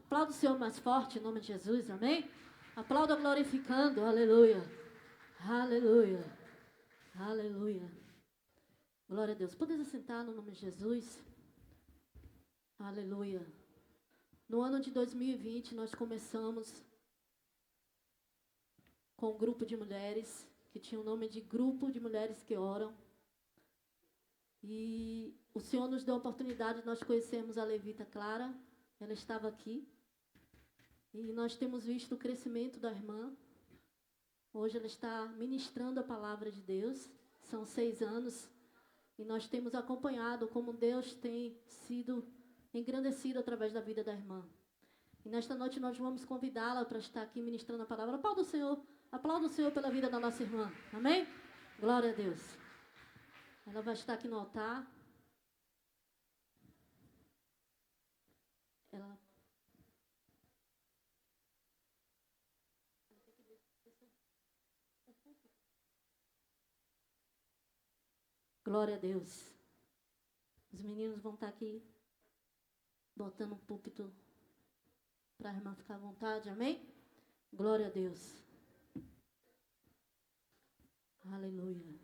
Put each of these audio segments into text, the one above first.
Aplauda o Senhor mais forte, em nome de Jesus, amém? Aplauda glorificando, aleluia. Aleluia. Aleluia. Glória a Deus. Podemos sentar no nome de Jesus? Aleluia. No ano de 2020, nós começamos com um grupo de mulheres, que tinha o nome de Grupo de Mulheres que Oram. E o Senhor nos deu a oportunidade de nós conhecermos a levita Clara. Ela estava aqui. E nós temos visto o crescimento da irmã. Hoje ela está ministrando a palavra de Deus. São 6 anos. E nós temos acompanhado como Deus tem sido engrandecido através da vida da irmã. E nesta noite nós vamos convidá-la para estar aqui ministrando a palavra. Aplauda o Senhor pela vida da nossa irmã. Amém? Glória a Deus. Ela vai estar aqui no altar. Glória a Deus. Os meninos vão estar aqui botando um púlpito para a irmã ficar à vontade. Amém? Glória a Deus. Aleluia.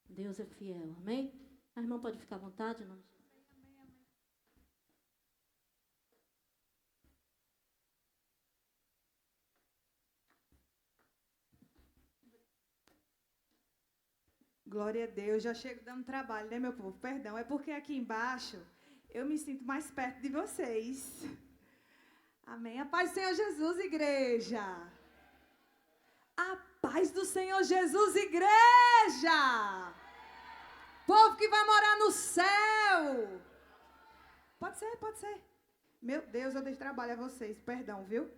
Deus é fiel. Amém? A irmã pode ficar à vontade, em nome de Jesus. Glória a Deus, já chego dando trabalho, né, meu povo? Perdão, é porque aqui embaixo eu me sinto mais perto de vocês. Amém. A paz do Senhor Jesus, igreja. A paz do Senhor Jesus, igreja. Povo que vai morar no céu. Pode ser, pode ser. Meu Deus, eu dei trabalho a vocês, perdão, viu?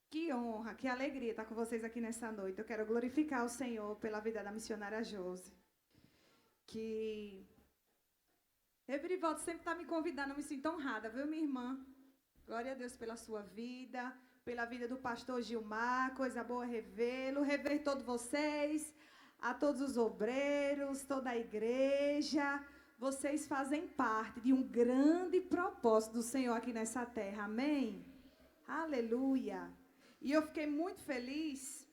Que honra, que alegria estar com vocês aqui nessa noite. Eu quero glorificar o Senhor pela vida da missionária Josi. Que Everivaldo sempre está me convidando, eu me sinto honrada, viu, minha irmã? Glória a Deus pela sua vida, pela vida do pastor Gilmar, coisa boa revê-lo, rever todos vocês, a todos os obreiros, toda a igreja. Vocês fazem parte de um grande propósito do Senhor aqui nessa terra, amém? Aleluia! E eu fiquei muito feliz,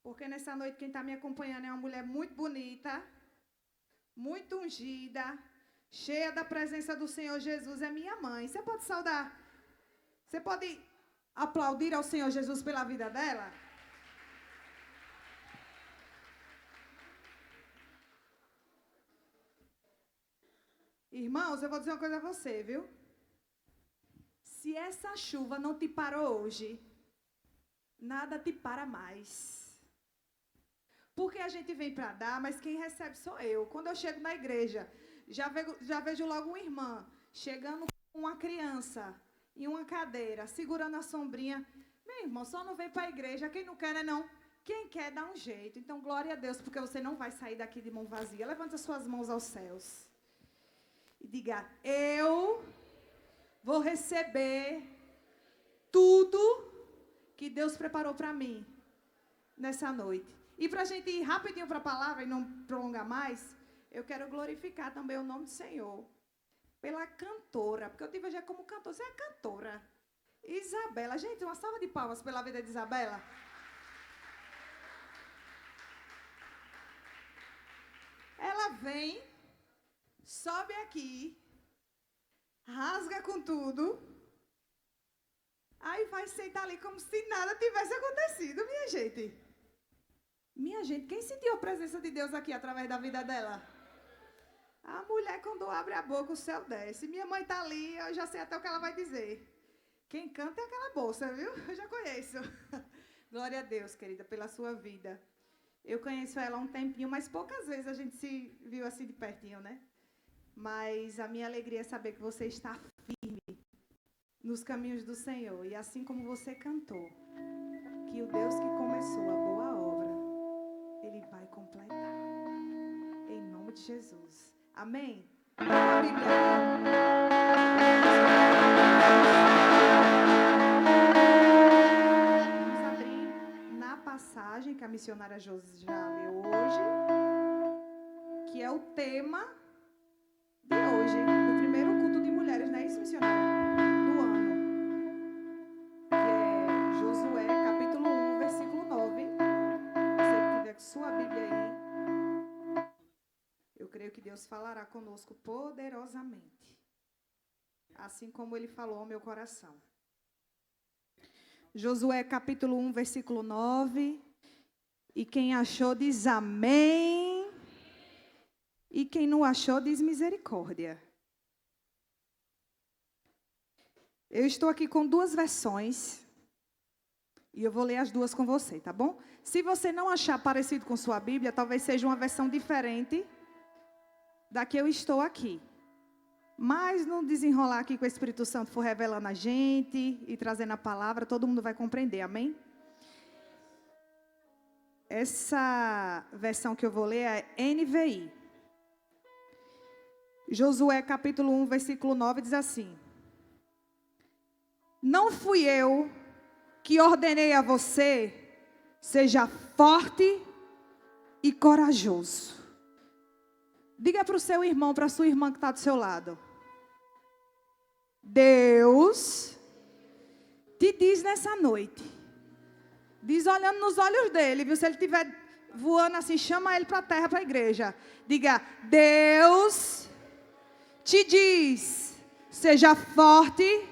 porque nessa noite quem está me acompanhando é uma mulher muito bonita, muito ungida, cheia da presença do Senhor Jesus, é minha mãe. Você pode saudar, você pode aplaudir ao Senhor Jesus pela vida dela? Irmãos, eu vou dizer uma coisa a você, viu? Se essa chuva não te parou hoje, nada te para mais. Porque a gente vem para dar, mas quem recebe sou eu. Quando eu chego na igreja, já vejo logo uma irmã chegando com uma criança em uma cadeira, segurando a sombrinha. Meu irmão, só não vem para a igreja. Quem não quer, né, não? Quem quer, dá um jeito. Então, glória a Deus, porque você não vai sair daqui de mão vazia. Levanta suas mãos aos céus. E diga, eu vou receber tudo que Deus preparou para mim nessa noite. E para a gente ir rapidinho para a palavra e não prolongar mais, eu quero glorificar também o nome do Senhor pela cantora, porque eu tive hoje como cantora. Você é cantora. Isabela. Gente, uma salva de palmas pela vida de Isabela. Ela vem, sobe aqui, rasga com tudo, aí vai sentar ali como se nada tivesse acontecido, minha gente. Minha gente, quem sentiu a presença de Deus aqui através da vida dela? A mulher, quando abre a boca, o céu desce. Minha mãe está ali, eu já sei até o que ela vai dizer. Quem canta é aquela bolsa, viu? Eu já conheço. Glória a Deus, querida, pela sua vida. Eu conheço ela há um tempinho, mas poucas vezes a gente se viu assim de pertinho, né? Mas a minha alegria é saber que você está firme nos caminhos do Senhor. E assim como você cantou, que o Deus que começou a boa obra, Ele vai completar. Em nome de Jesus. Amém? A Bíblia. Vamos abrir na passagem que a missionária Josi já leu hoje, que é o tema hoje do primeiro culto de mulheres, não é isso, missionária? Do ano. Que é Josué, capítulo 1, versículo 9. Você que tiver com sua Bíblia aí, eu creio que Deus falará conosco poderosamente. Assim como Ele falou ao meu coração. Josué, capítulo 1, versículo 9. E quem achou diz amém. E quem não achou diz misericórdia. Eu estou aqui com duas versões. E eu vou ler as duas com você, tá bom? Se você não achar parecido com sua Bíblia, talvez seja uma versão diferente da que eu estou aqui. Mas no desenrolar aqui com o Espírito Santo for revelando a gente e trazendo a palavra, todo mundo vai compreender, amém? Essa versão que eu vou ler é NVI. Josué capítulo 1, versículo 9 diz assim: Não fui eu que ordenei a você, seja forte e corajoso. Diga para o seu irmão, para a sua irmã que está do seu lado. Deus te diz nessa noite. Diz olhando nos olhos dele, viu? Se ele estiver voando assim, chama ele para a terra, para a igreja. Diga, Deus te diz, seja forte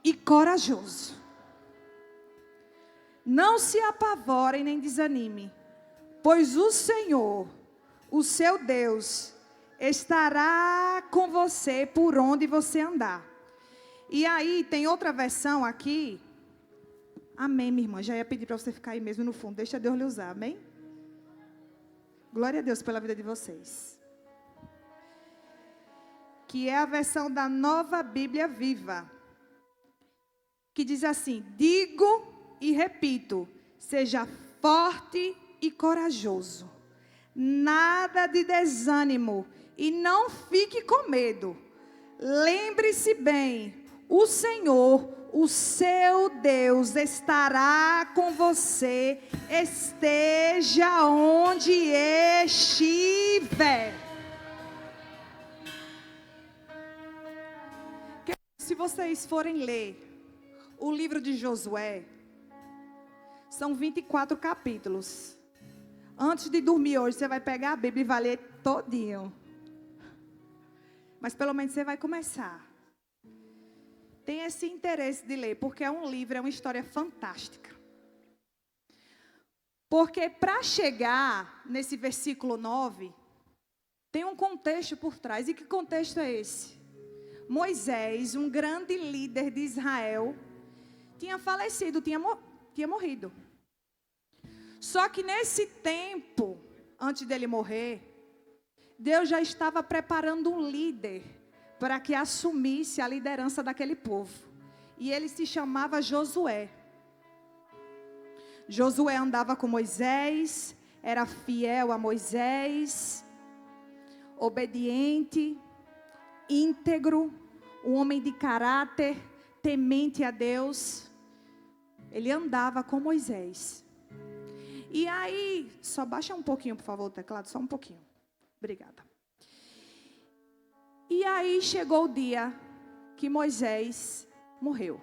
e corajoso. Não se apavorem nem desanime, pois o Senhor, o seu Deus, estará com você por onde você andar. E aí tem outra versão aqui. Amém, minha irmã. Já ia pedir para você ficar aí mesmo no fundo. Deixa Deus lhe usar, amém? Glória a Deus pela vida de vocês. Que é a versão da Nova Bíblia Viva. Que diz assim: digo e repito, seja forte e corajoso. Nada de desânimo e não fique com medo. Lembre-se bem, o Senhor, o seu Deus, estará com você, esteja onde estiver. Se vocês forem ler o livro de Josué, são 24 capítulos. Antes de dormir hoje, você vai pegar a Bíblia e vai ler todinho. Mas pelo menos você vai começar. Tem esse interesse de ler, porque é um livro, é uma história fantástica. Porque para chegar nesse versículo 9, tem um contexto por trás. E que contexto é esse? Moisés, um grande líder de Israel, tinha falecido, tinha morrido. Só que nesse tempo, antes dele morrer, Deus já estava preparando um líder para que assumisse a liderança daquele povo. E ele se chamava Josué. Josué andava com Moisés, era fiel a Moisés, obediente, íntegro, um homem de caráter, temente a Deus. Ele andava com Moisés. E aí, só baixa um pouquinho, por favor, o teclado, só um pouquinho. Obrigada. E aí chegou o dia que Moisés morreu.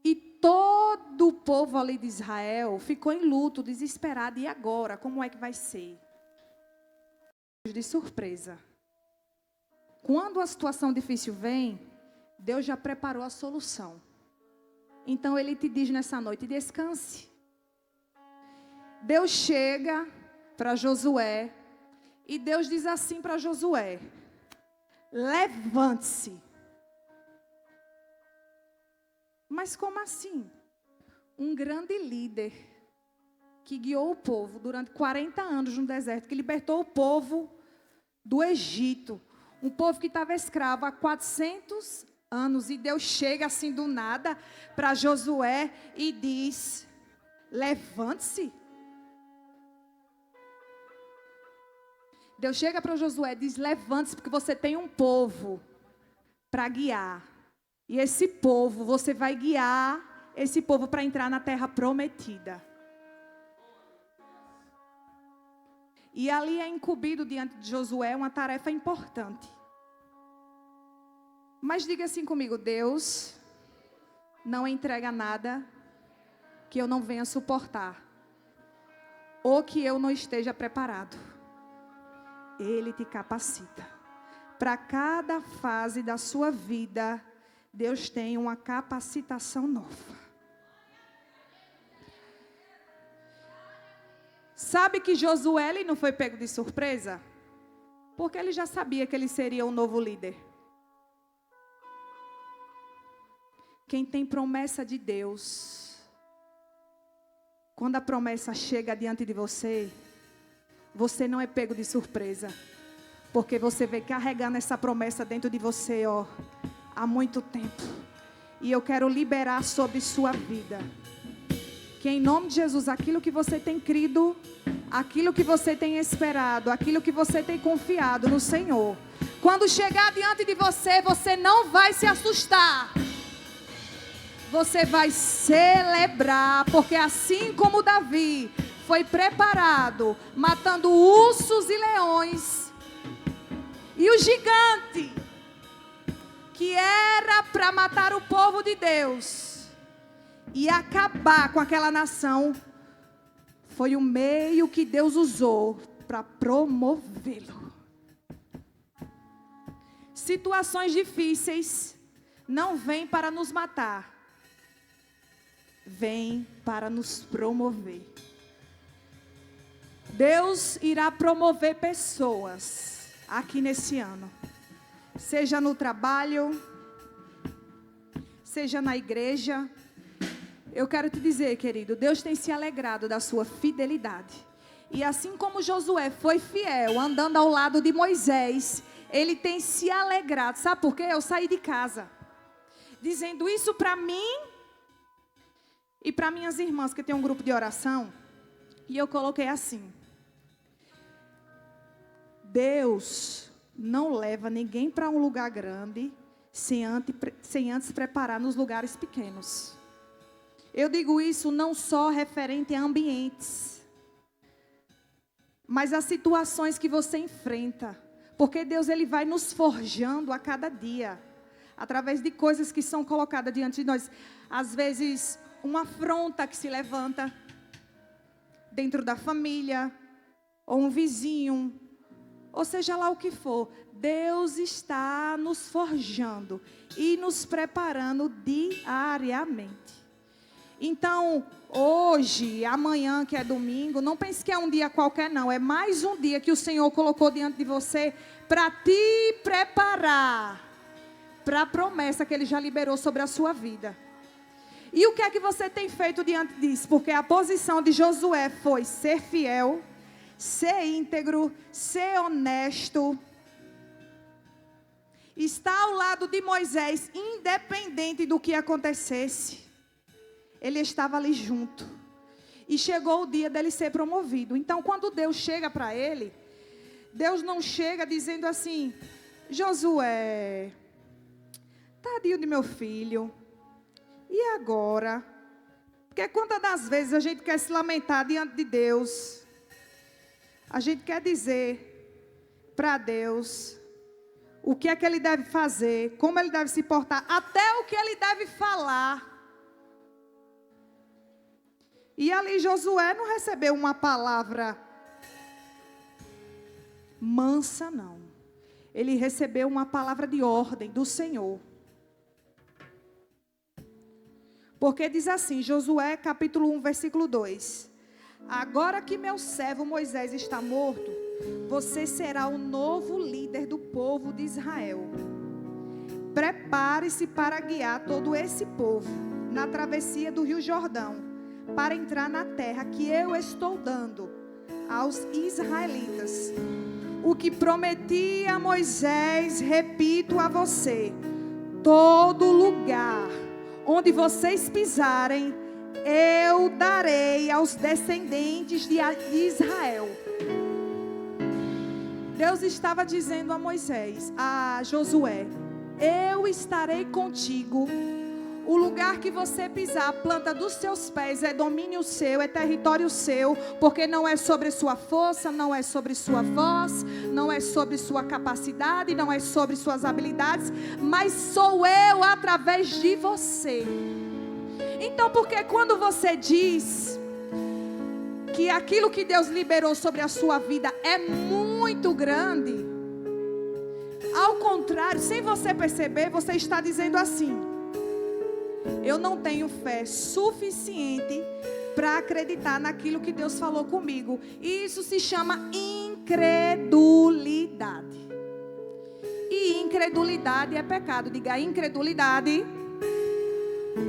E todo o povo ali de Israel ficou em luto, desesperado. E agora, como é que vai ser? De surpresa. Quando a situação difícil vem, Deus já preparou a solução. Então Ele te diz nessa noite, descanse. Deus chega para Josué e Deus diz assim para Josué: levante-se. Mas como assim? Um grande líder que guiou o povo durante 40 anos no deserto, que libertou o povo do Egito, um povo que estava escravo há 400 anos, e Deus chega assim do nada para Josué e diz: levante-se. Deus chega para Josué e diz: levante-se, porque você tem um povo para guiar. E esse povo, você vai guiar esse povo para entrar na terra prometida. E ali é incumbido diante de Josué uma tarefa importante. Mas diga assim comigo: Deus não entrega nada que eu não venha suportar, ou que eu não esteja preparado. Ele te capacita. Para cada fase da sua vida, Deus tem uma capacitação nova. Sabe que Josué ele não foi pego de surpresa? Porque ele já sabia que ele seria o novo líder. Quem tem promessa de Deus, quando a promessa chega diante de você, você não é pego de surpresa. Porque você vem carregando essa promessa dentro de você, há muito tempo. E eu quero liberar sobre sua vida. Que em nome de Jesus, aquilo que você tem crido, aquilo que você tem esperado, aquilo que você tem confiado no Senhor, quando chegar diante de você, você não vai se assustar. Você vai celebrar, porque assim como Davi foi preparado, matando ursos e leões, e o gigante, que era para matar o povo de Deus e acabar com aquela nação, foi o meio que Deus usou para promovê-lo. Situações difíceis não vêm para nos matar, vêm para nos promover. Deus irá promover pessoas aqui nesse ano. Seja no trabalho, seja na igreja. Eu quero te dizer, querido, Deus tem se alegrado da sua fidelidade. E assim como Josué foi fiel, andando ao lado de Moisés, ele tem se alegrado. Sabe por quê? Eu saí de casa dizendo isso para mim e para minhas irmãs, que tem um grupo de oração. E eu coloquei assim: Deus não leva ninguém para um lugar grande sem antes preparar nos lugares pequenos. Eu digo isso não só referente a ambientes, mas a situações que você enfrenta. Porque Deus ele vai nos forjando a cada dia, através de coisas que são colocadas diante de nós. Às vezes, uma afronta que se levanta dentro da família, ou um vizinho, ou seja lá o que for. Deus está nos forjando e nos preparando diariamente. Então, hoje, amanhã, que é domingo, não pense que é um dia qualquer, não. É mais um dia que o Senhor colocou diante de você para te preparar para a promessa que Ele já liberou sobre a sua vida. E o que é que você tem feito diante disso? Porque a posição de Josué foi ser fiel, ser íntegro, ser honesto, estar ao lado de Moisés, independente do que acontecesse. Ele estava ali junto. E chegou o dia dele ser promovido. Então, quando Deus chega para ele, Deus não chega dizendo assim: Josué, tadinho de meu filho, e agora? Porque quantas das vezes a gente quer se lamentar diante de Deus, a gente quer dizer para Deus o que é que Ele deve fazer, como Ele deve se portar, até o que Ele deve falar. E ali Josué não recebeu uma palavra mansa, não. Ele recebeu uma palavra de ordem do Senhor. Porque diz assim, Josué capítulo 1, versículo 2. Agora que meu servo Moisés está morto, você será o novo líder do povo de Israel. Prepare-se para guiar todo esse povo na travessia do rio Jordão, para entrar na terra que eu estou dando aos israelitas. O que prometi a Moisés, repito a você: todo lugar onde vocês pisarem, eu darei aos descendentes de Israel. Deus estava dizendo a Moisés, a Josué: eu estarei contigo O lugar que você pisar, a planta dos seus pés, é domínio seu, é território seu, porque não é sobre sua força, não é sobre sua voz, não é sobre sua capacidade, não é sobre suas habilidades, mas sou eu através de você. Então, porque quando você diz que aquilo que Deus liberou sobre a sua vida é muito grande, ao contrário, sem você perceber, você está dizendo assim: eu não tenho fé suficiente para acreditar naquilo que Deus falou comigo. E isso se chama incredulidade. E incredulidade é pecado. Diga, incredulidade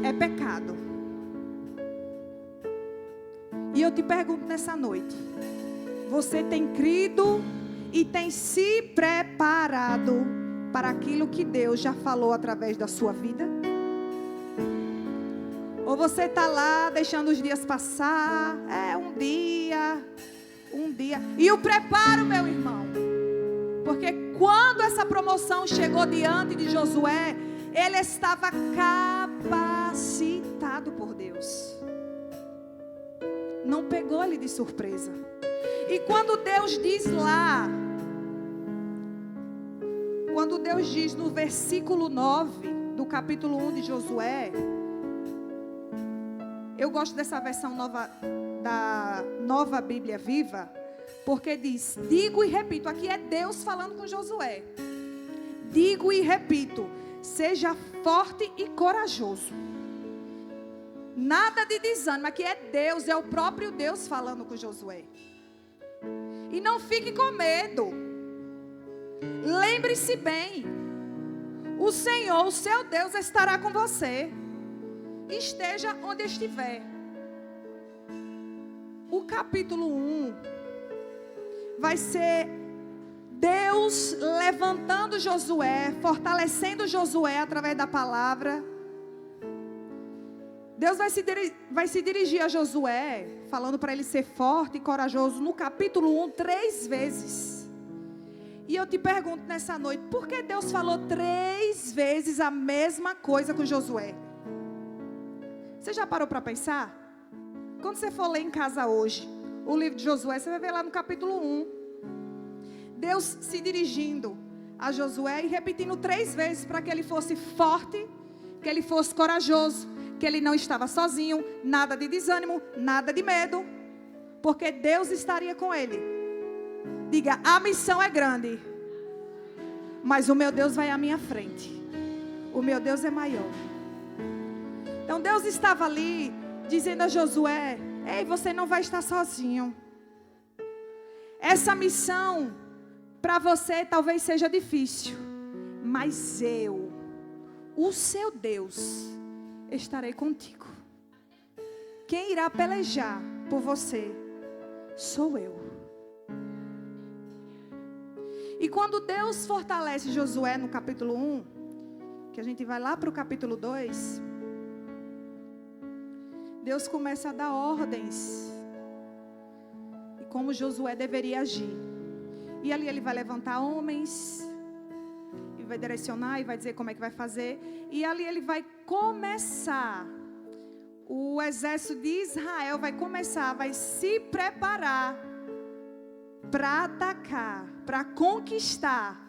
é pecado. E eu te pergunto nessa noite: você tem crido e tem se preparado para aquilo que Deus já falou através da sua vida? Ou você está lá deixando os dias passar? Um dia. E o preparo, meu irmão. Porque quando essa promoção chegou diante de Josué, ele estava capacitado por Deus. Não pegou ele de surpresa. E quando Deus diz lá, quando Deus diz no versículo 9 do capítulo 1 de Josué, eu gosto dessa versão nova, da Nova Bíblia Viva, porque diz: digo e repito. Aqui é Deus falando com Josué. Digo e repito: seja forte e corajoso. Nada de desânimo. Aqui é Deus, é o próprio Deus falando com Josué. E não fique com medo. Lembre-se bem: o Senhor, o seu Deus, estará com você. Esteja onde estiver. O capítulo 1 vai ser Deus levantando Josué, fortalecendo Josué através da palavra. Deus vai se dirigir a Josué, falando para ele ser forte e corajoso, no capítulo 1, 3 vezes. E eu te pergunto nessa noite: por que Deus falou 3 vezes a mesma coisa com Josué? Você já parou para pensar? Quando você for ler em casa hoje o livro de Josué, você vai ver lá no capítulo 1 Deus se dirigindo a Josué e repetindo 3 vezes para que ele fosse forte, que ele fosse corajoso, que ele não estava sozinho, nada de desânimo, nada de medo, porque Deus estaria com ele. Diga: a missão é grande, mas o meu Deus vai à minha frente. O meu Deus é maior. Então Deus estava ali dizendo a Josué: ei, você não vai estar sozinho. Essa missão para você talvez seja difícil, mas eu, o seu Deus, estarei contigo. Quem irá pelejar por você sou eu. E quando Deus fortalece Josué no capítulo 1, que a gente vai lá para o capítulo 2, Deus começa a dar ordens e como Josué deveria agir. E ali ele vai levantar homens e vai direcionar e vai dizer como é que vai fazer. E ali ele vai começar, o exército de Israel vai se preparar para atacar, para conquistar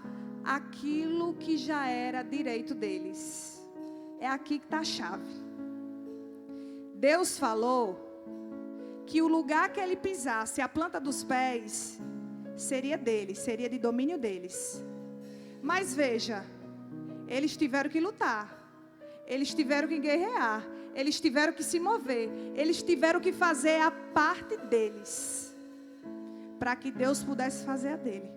aquilo que já era direito deles. É aqui que está a chave. Deus falou que o lugar que ele pisasse, a planta dos pés, seria deles, seria de domínio deles. Mas veja, eles tiveram que lutar, eles tiveram que guerrear, eles tiveram que se mover, eles tiveram que fazer a parte deles, para que Deus pudesse fazer a dele.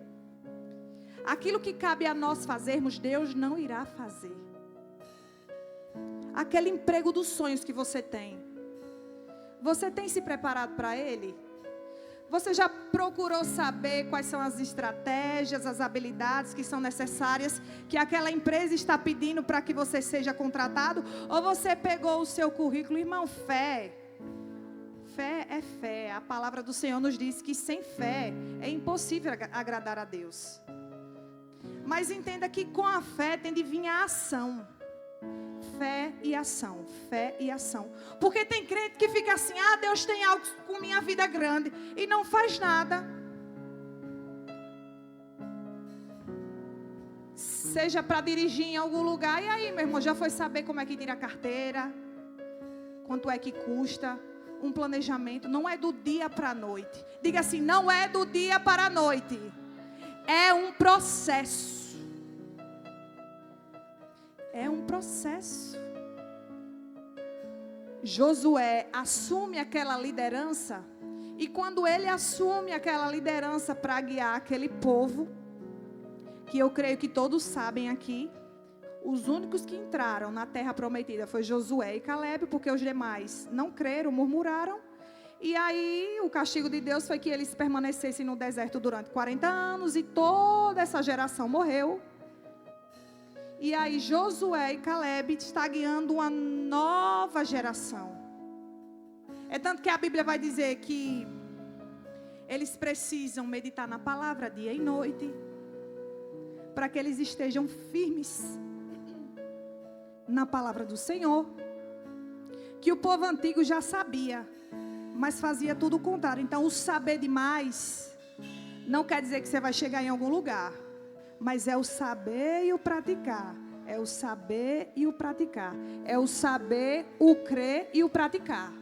Aquilo que cabe a nós fazermos, Deus não irá fazer. Aquele emprego dos sonhos que você tem, você tem se preparado para ele? Você já procurou saber quais são as estratégias, as habilidades que são necessárias, que aquela empresa está pedindo para que você seja contratado? Ou você pegou o seu currículo? Irmão, fé é fé. A palavra do Senhor nos diz que sem fé é impossível agradar a Deus. Mas entenda que com a fé tem de vir a ação. fé e ação, fé e ação. Porque tem crente que fica assim, Deus tem algo com minha vida grande, e não faz nada. Seja para dirigir em algum lugar, e aí, meu irmão, já foi saber como é que tira a carteira? Quanto é que custa? Um planejamento, não é do dia para a noite. Diga assim, não é do dia para a noite. É um processo. É um processo. Josué assume aquela liderança, e quando ele assume aquela liderança para guiar aquele povo, que eu creio que todos sabem aqui, os únicos que entraram na terra prometida foi Josué e Caleb, porque os demais não creram, murmuraram. E aí o castigo de Deus foi que eles permanecessem no deserto durante 40 anos, e toda essa geração morreu. E aí Josué e Caleb estão guiando uma nova geração. É tanto que a Bíblia vai dizer que eles precisam meditar na palavra dia e noite, para que eles estejam firmes na palavra do Senhor. Que o povo antigo já sabia, mas fazia tudo o contrário. Então o saber demais não quer dizer que você vai chegar em algum lugar, mas é o saber e o praticar. É o saber e o praticar. É o saber, o crer e o praticar.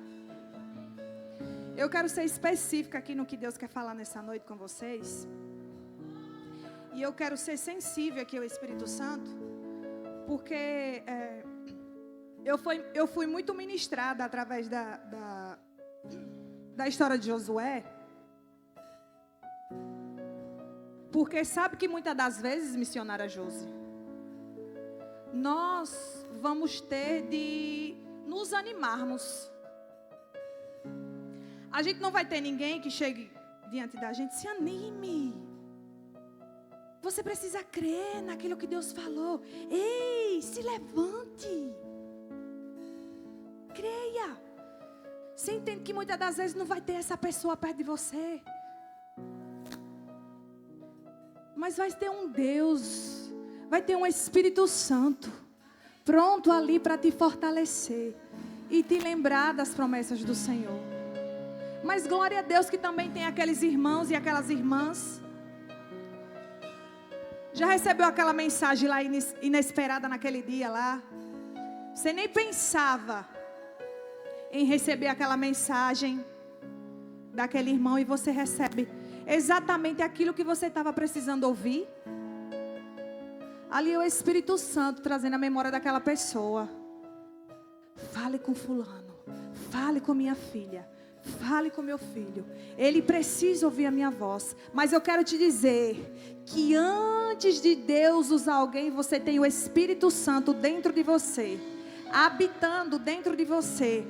Eu quero ser específica aqui no que Deus quer falar nessa noite com vocês. E eu quero ser sensível aqui ao Espírito Santo, porque eu fui muito ministrada através da história de Josué. Porque sabe que muitas das vezes, missionária Josi, nós vamos ter de nos animarmos. A gente não vai ter ninguém que chegue diante da gente, se anime. Você precisa crer naquilo que Deus falou. Ei, se levante. Creia. Você entende que muitas das vezes não vai ter essa pessoa perto de você. Mas vai ter um Deus, vai ter um Espírito Santo pronto ali para te fortalecer e te lembrar das promessas do Senhor. Mas glória a Deus que também tem aqueles irmãos e aquelas irmãs. Já recebeu aquela mensagem lá inesperada naquele dia lá? Você nem pensava em receber aquela mensagem daquele irmão, e você recebe exatamente aquilo que você estava precisando ouvir. Ali é o Espírito Santo trazendo a memória daquela pessoa. Fale com fulano, fale com minha filha, fale com meu filho. Ele precisa ouvir a minha voz. Mas eu quero te dizer que antes de Deus usar alguém, você tem o Espírito Santo dentro de você, habitando dentro de você,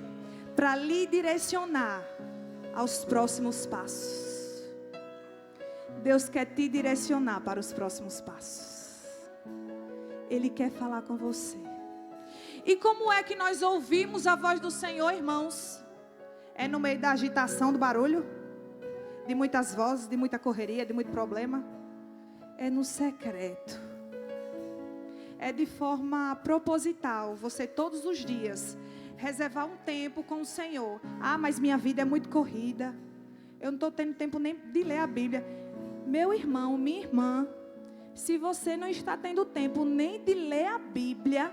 para lhe direcionar aos próximos passos. Deus quer te direcionar para os próximos passos. Ele quer falar com você. E como é que nós ouvimos a voz do Senhor, irmãos? É no meio da agitação, do barulho, de muitas vozes, de muita correria, de muito problema? É no secreto. É de forma proposital. Você todos os dias reservar um tempo com o Senhor. Mas minha vida é muito corrida. Eu não estou tendo tempo nem de ler a Bíblia. Meu irmão, minha irmã, se você não está tendo tempo nem de ler a Bíblia,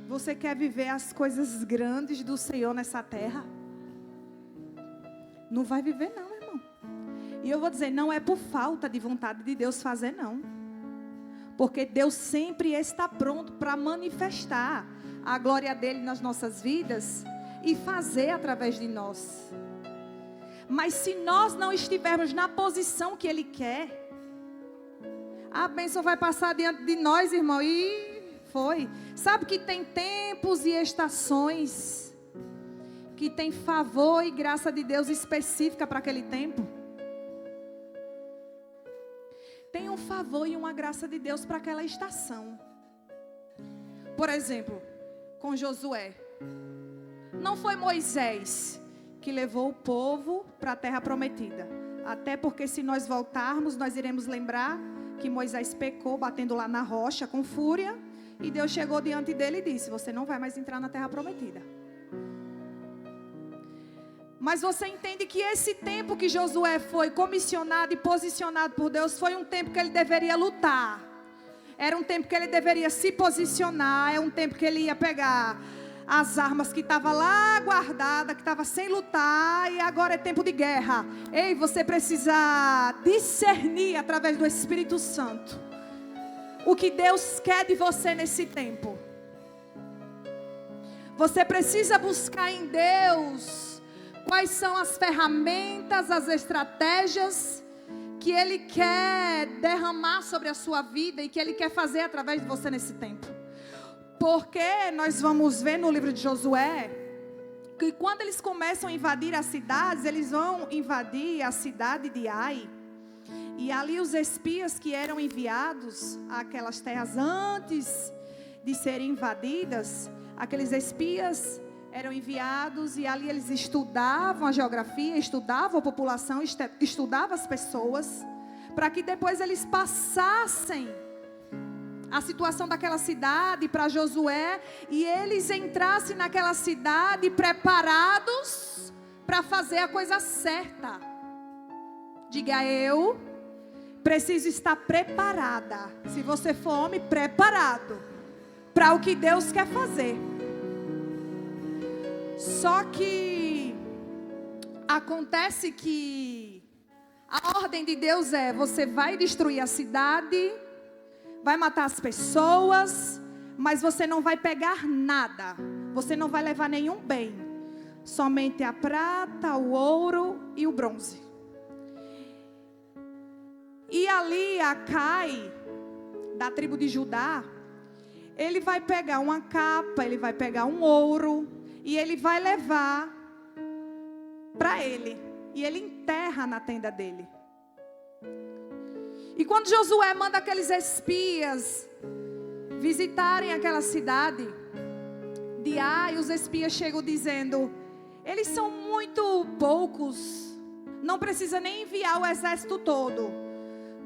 você quer viver as coisas grandes do Senhor nessa terra? Não vai viver não, irmão. E eu vou dizer, não é por falta de vontade de Deus fazer, não. Porque Deus sempre está pronto para manifestar a glória dele nas nossas vidas e fazer através de nós. Mas se nós não estivermos na posição que ele quer, a bênção vai passar diante de nós, irmão, e foi. Sabe que tem tempos e estações, que tem favor e graça de Deus específica para aquele tempo? Tem um favor e uma graça de Deus para aquela estação. Por exemplo, com Josué. Não foi Moisés que levou o povo para a terra prometida. Até porque se nós voltarmos, nós iremos lembrar que Moisés pecou batendo lá na rocha com fúria. E Deus chegou diante dele e disse: você não vai mais entrar na terra prometida. Mas você entende que esse tempo que Josué foi comissionado e posicionado por Deus foi um tempo que ele deveria lutar. Era um tempo que ele deveria se posicionar. É um tempo que ele ia pegar as armas que estavam lá guardadas, que estavam sem lutar, e agora é tempo de guerra. Ei, você precisa discernir através do Espírito Santo o que Deus quer de você nesse tempo. Você precisa buscar em Deus quais são as ferramentas, as estratégias que Ele quer derramar sobre a sua vida e que Ele quer fazer através de você nesse tempo. Porque nós vamos ver no livro de Josué que quando eles começam a invadir as cidades, eles vão invadir a cidade de Ai. E ali os espias que eram enviados àquelas terras antes de serem invadidas, aqueles espias eram enviados e ali eles estudavam a geografia, estudavam a população, estudavam as pessoas, para que depois eles passassem a situação daquela cidade para Josué e eles entrassem naquela cidade preparados para fazer a coisa certa. Diga: eu preciso estar preparada. Se você for homem, preparado para o que Deus quer fazer. Só que acontece que a ordem de Deus é: você vai destruir a cidade, vai matar as pessoas, mas você não vai pegar nada. Você não vai levar nenhum bem. Somente a prata, o ouro e o bronze. E ali Acai, da tribo de Judá, ele vai pegar uma capa, ele vai pegar um ouro e ele vai levar para ele. E ele enterra na tenda dele. E quando Josué manda aqueles espias visitarem aquela cidade de Ai, os espias chegam dizendo: eles são muito poucos, não precisa nem enviar o exército todo.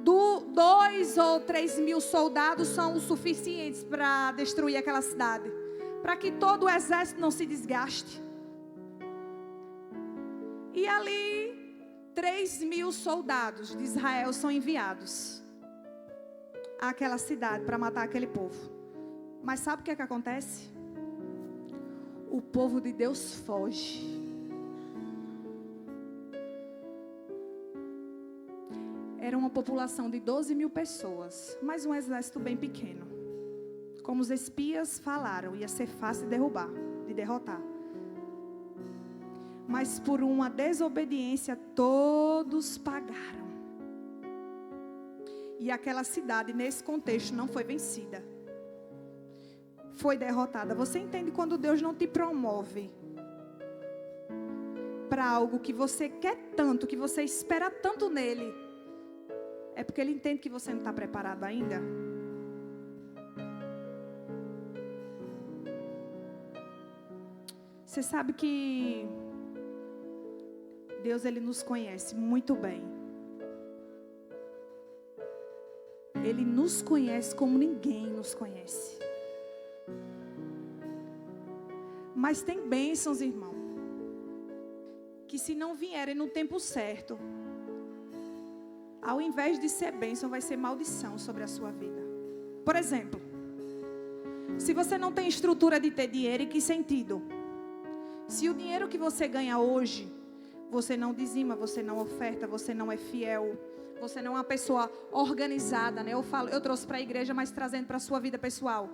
2 ou 3 mil soldados são o suficientes para destruir aquela cidade, para que todo o exército não se desgaste. E ali 3 mil soldados de Israel são enviados àquela cidade para matar aquele povo. Mas sabe o que é que acontece? O povo de Deus foge. Era uma população de 12 mil pessoas, mas um exército bem pequeno. Como os espias falaram, ia ser fácil de derrotar. Mas por uma desobediência, todos pagaram. E aquela cidade, nesse contexto, não foi vencida. Foi derrotada. Você entende quando Deus não te promove para algo que você quer tanto, que você espera tanto nele? É porque Ele entende que você não está preparado ainda. Você sabe que Deus, Ele nos conhece muito bem. Ele nos conhece como ninguém nos conhece. Mas tem bênçãos, irmão, que se não vierem no tempo certo, ao invés de ser bênção, vai ser maldição sobre a sua vida. Por exemplo, se você não tem estrutura de ter dinheiro, em que sentido? Se o dinheiro que você ganha hoje, você não dizima, você não oferta, você não é fiel, você não é uma pessoa organizada, né? Eu trouxe para a igreja, mas trazendo para a sua vida pessoal.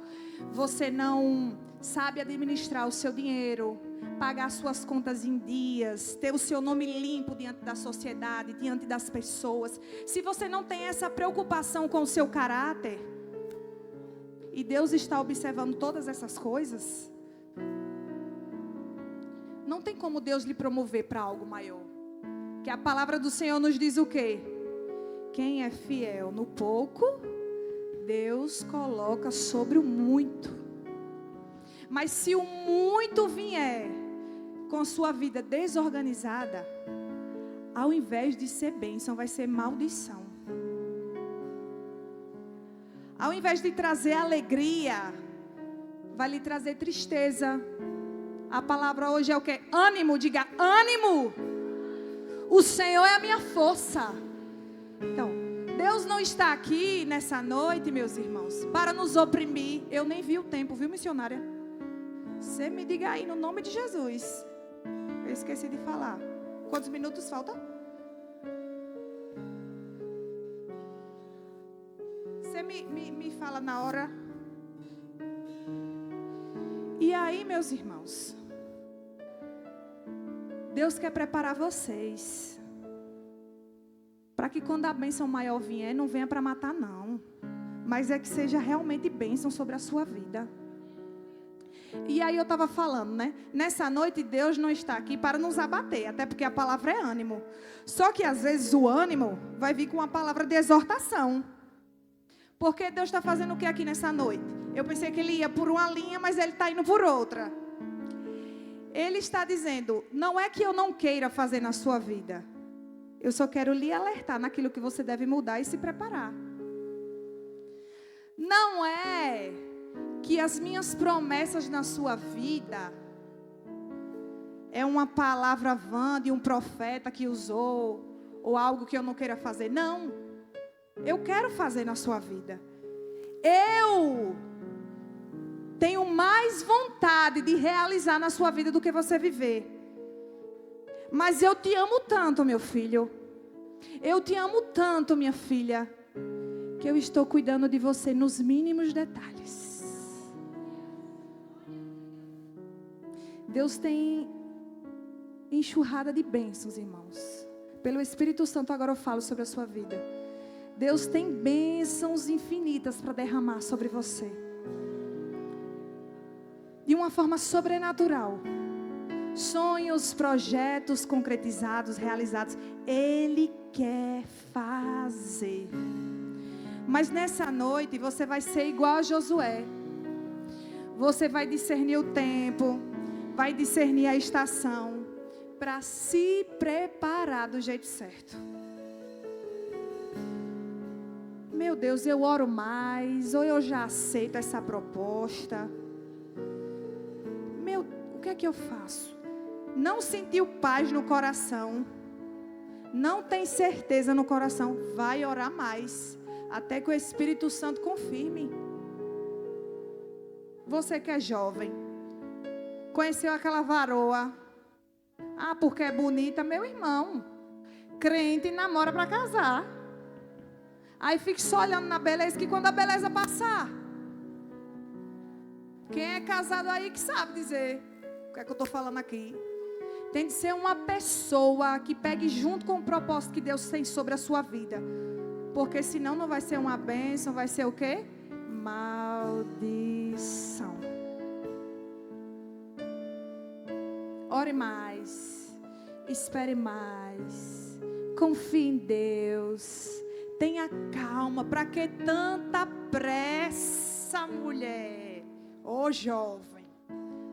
Você não sabe administrar o seu dinheiro, pagar suas contas em dias, ter o seu nome limpo diante da sociedade, diante das pessoas. Se você não tem essa preocupação com o seu caráter, e Deus está observando todas essas coisas, não tem como Deus lhe promover para algo maior. Que a palavra do Senhor nos diz o quê? Quem é fiel no pouco, Deus coloca sobre o muito. Mas se o muito vier com sua vida desorganizada, ao invés de ser bênção, vai ser maldição. Ao invés de trazer alegria, vai lhe trazer tristeza. A palavra hoje é o quê? Ânimo, diga ânimo. O Senhor é a minha força. Então, Deus não está aqui nessa noite, meus irmãos, para nos oprimir. Eu nem vi o tempo, viu, missionária? Você me diga aí, no nome de Jesus. Eu esqueci de falar. Quantos minutos faltam? Você me fala na hora. E aí, meus irmãos, Deus quer preparar vocês para que quando a bênção maior vier, não venha para matar não, mas é que seja realmente bênção sobre a sua vida. E aí eu estava falando, né? Nessa noite Deus não está aqui para nos abater, até porque a palavra é ânimo. Só que às vezes o ânimo vai vir com uma palavra de exortação. Porque Deus está fazendo o que aqui nessa noite? Eu pensei que Ele ia por uma linha, mas Ele está indo por outra. Ele está dizendo, não é que eu não queira fazer na sua vida. Eu só quero lhe alertar naquilo que você deve mudar e se preparar. Não é que as minhas promessas na sua vida é uma palavra vã de um profeta que usou, ou algo que eu não queira fazer. Não. Eu quero fazer na sua vida. Eu tenho mais vontade de realizar na sua vida do que você viver. Mas eu te amo tanto, meu filho. Eu te amo tanto, minha filha, que eu estou cuidando de você nos mínimos detalhes. Deus tem enxurrada de bênçãos, irmãos. Pelo Espírito Santo agora eu falo sobre a sua vida. Deus tem bênçãos infinitas para derramar sobre você. De uma forma sobrenatural. Sonhos, projetos concretizados, realizados. Ele quer fazer. Mas nessa noite você vai ser igual a Josué. Você vai discernir o tempo. Vai discernir a estação. Para se preparar do jeito certo. Meu Deus, eu oro mais. Ou eu já aceito essa proposta. O que é que eu faço? Não sentiu paz no coração, não tem certeza no coração, vai orar mais, até que o Espírito Santo confirme. Você que é jovem, conheceu aquela varoa, porque é bonita, meu irmão, crente namora para casar, aí fica só olhando na beleza, que quando a beleza passar, quem é casado aí que sabe dizer o que é que eu estou falando aqui. Tem de ser uma pessoa que pegue junto com o propósito que Deus tem sobre a sua vida. Porque senão não vai ser uma bênção, vai ser o quê? Maldição. Ore mais. Espere mais. Confie em Deus. Tenha calma. Para que tanta pressa, mulher? Ô jovem.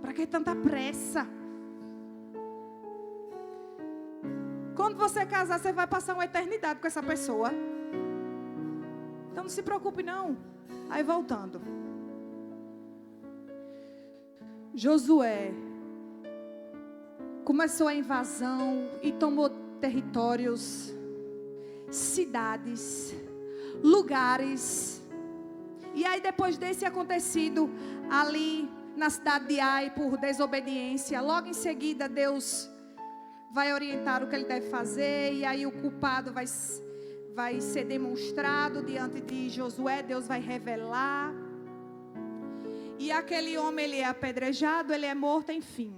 Para que tanta pressa? Quando você casar, você vai passar uma eternidade com essa pessoa. Então não se preocupe não. Aí voltando. Josué começou a invasão e tomou territórios, cidades, lugares. E aí depois desse acontecido ali na cidade de Ai, por desobediência, logo em seguida Deus vai orientar o que ele deve fazer, e aí o culpado vai ser demonstrado diante de Josué, Deus vai revelar, e aquele homem, ele é apedrejado, ele é morto, enfim.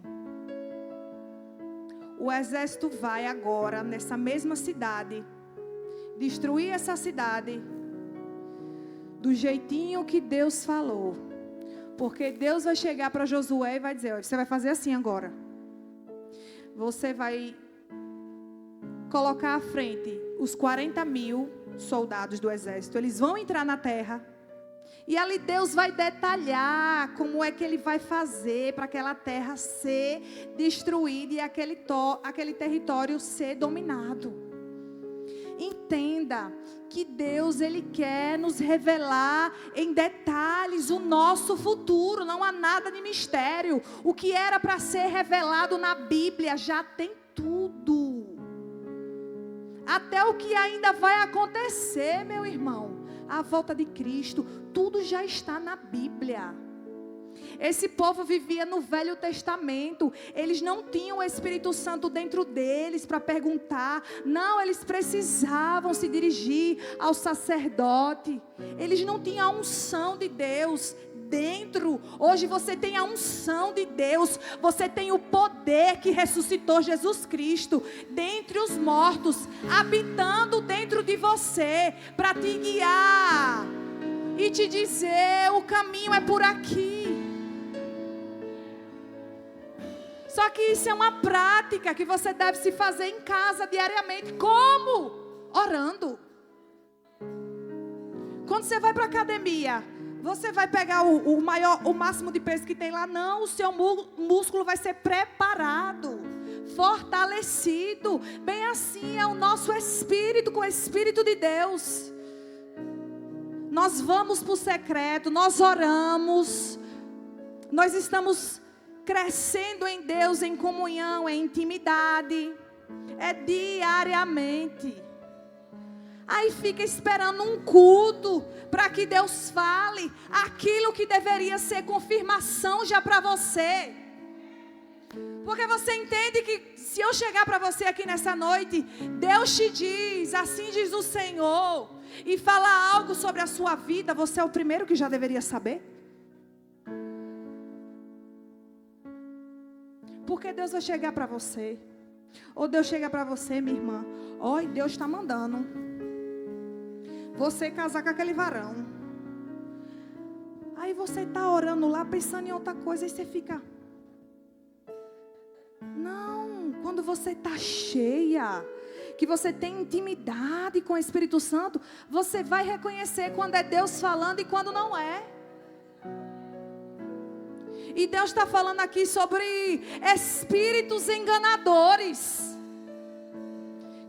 O exército vai agora, nessa mesma cidade, destruir essa cidade, do jeitinho que Deus falou. Porque Deus vai chegar para Josué e vai dizer, olha, você vai fazer assim agora. Você vai colocar à frente os 40.000 soldados do exército. Eles vão entrar na terra. E ali Deus vai detalhar como é que Ele vai fazer para aquela terra ser destruída e aquele território ser dominado. Entenda que Deus, Ele quer nos revelar em detalhes o nosso futuro. Não há nada de mistério. O que era para ser revelado na Bíblia já tem tudo. Até o que ainda vai acontecer, meu irmão. A volta de Cristo, tudo já está na Bíblia. Esse povo vivia no Velho Testamento. Eles não tinham o Espírito Santo dentro deles para perguntar. Não, eles precisavam se dirigir ao sacerdote. Eles não tinham a unção de Deus dentro. Hoje você tem a unção de Deus. Você tem o poder que ressuscitou Jesus Cristo dentre os mortos, habitando dentro de você, para te guiar e te dizer: o caminho é por aqui. Só que isso é uma prática que você deve se fazer em casa diariamente. Como? Orando. Quando você vai para a academia, você vai pegar o máximo de peso que tem lá? Não, o seu músculo vai ser preparado, fortalecido. Bem assim é o nosso espírito com o Espírito de Deus. Nós vamos para o secreto, nós oramos, nós estamos crescendo em Deus, em comunhão, em intimidade. É diariamente. Aí fica esperando um culto para que Deus fale aquilo que deveria ser confirmação já para você. Porque você entende que se eu chegar para você aqui nessa noite, Deus te diz: assim diz o Senhor, e falar algo sobre a sua vida, você é o primeiro que já deveria saber. Porque Deus vai chegar para você. Ou Deus chega para você, minha irmã: olha, Deus está mandando você casar com aquele varão. Aí você está orando lá, pensando em outra coisa, e você fica... Não, quando você está cheia, que você tem intimidade com o Espírito Santo, você vai reconhecer quando é Deus falando e quando não é. E Deus está falando aqui sobre espíritos enganadores,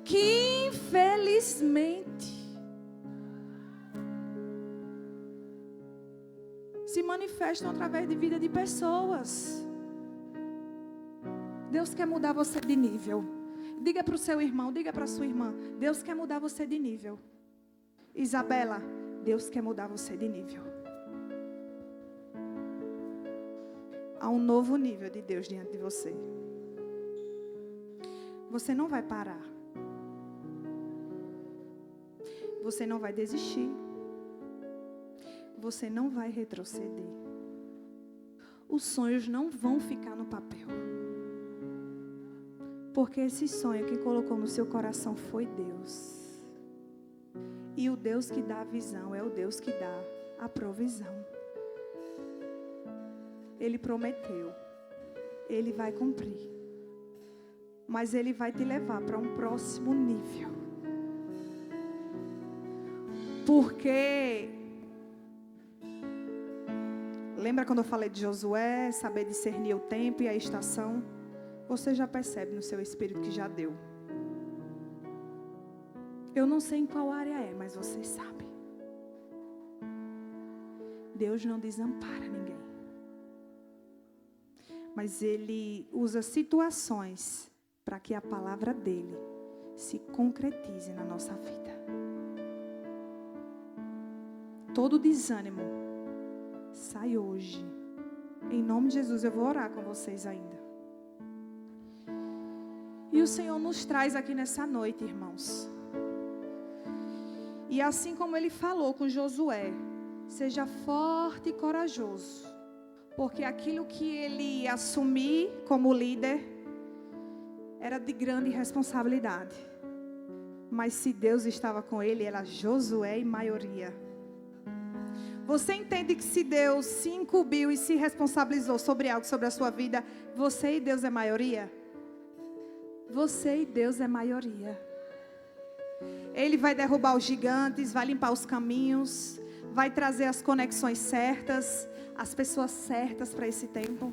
que infelizmente se manifestam através de vida de pessoas. Deus quer mudar você de nível. Diga para o seu irmão, diga para a sua irmã: Deus quer mudar você de nível. Isabela, Deus quer mudar você de nível. Há um novo nível de Deus diante de você. Você não vai parar. Você não vai desistir. Você não vai retroceder. Os sonhos não vão ficar no papel. Porque esse sonho que colocou no seu coração foi Deus. E o Deus que dá a visão é o Deus que dá a provisão. Ele prometeu. Ele vai cumprir. Mas Ele vai te levar para um próximo nível. Porque... lembra quando eu falei de Josué, saber discernir o tempo e a estação? Você já percebe no seu espírito que já deu. Eu não sei em qual área é, mas você sabe. Deus não desampara ninguém. Mas Ele usa situações para que a palavra dEle se concretize na nossa vida. Todo desânimo sai hoje. Em nome de Jesus, eu vou orar com vocês ainda. E o Senhor nos traz aqui nessa noite, irmãos. E assim como Ele falou com Josué, seja forte e corajoso. Porque aquilo que ele ia assumir como líder era de grande responsabilidade. Mas se Deus estava com ele, era Josué e maioria. Você entende que se Deus se incumbiu e se responsabilizou sobre algo, sobre a sua vida, você e Deus é maioria? Você e Deus é maioria. Ele vai derrubar os gigantes, vai limpar os caminhos, vai trazer as conexões certas, as pessoas certas para esse tempo.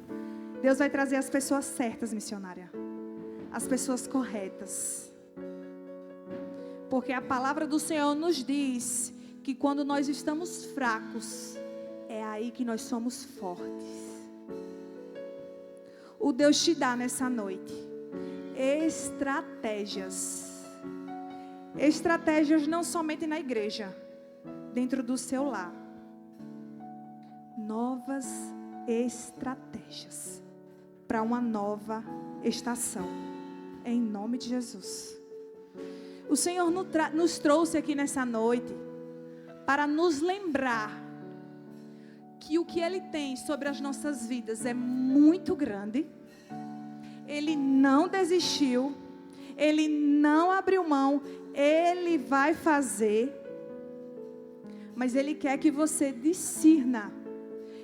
Deus vai trazer as pessoas certas, missionária. As pessoas corretas. Porque a palavra do Senhor nos diz que quando nós estamos fracos, é aí que nós somos fortes. O Deus te dá nessa noite estratégias. Estratégias não somente na igreja, dentro do seu lar. Novas estratégias para uma nova estação. Em nome de Jesus. O Senhor nos trouxe aqui nessa noite para nos lembrar que o que Ele tem sobre as nossas vidas é muito grande. Ele não desistiu. Ele não abriu mão. Ele vai fazer. Mas Ele quer que você discirna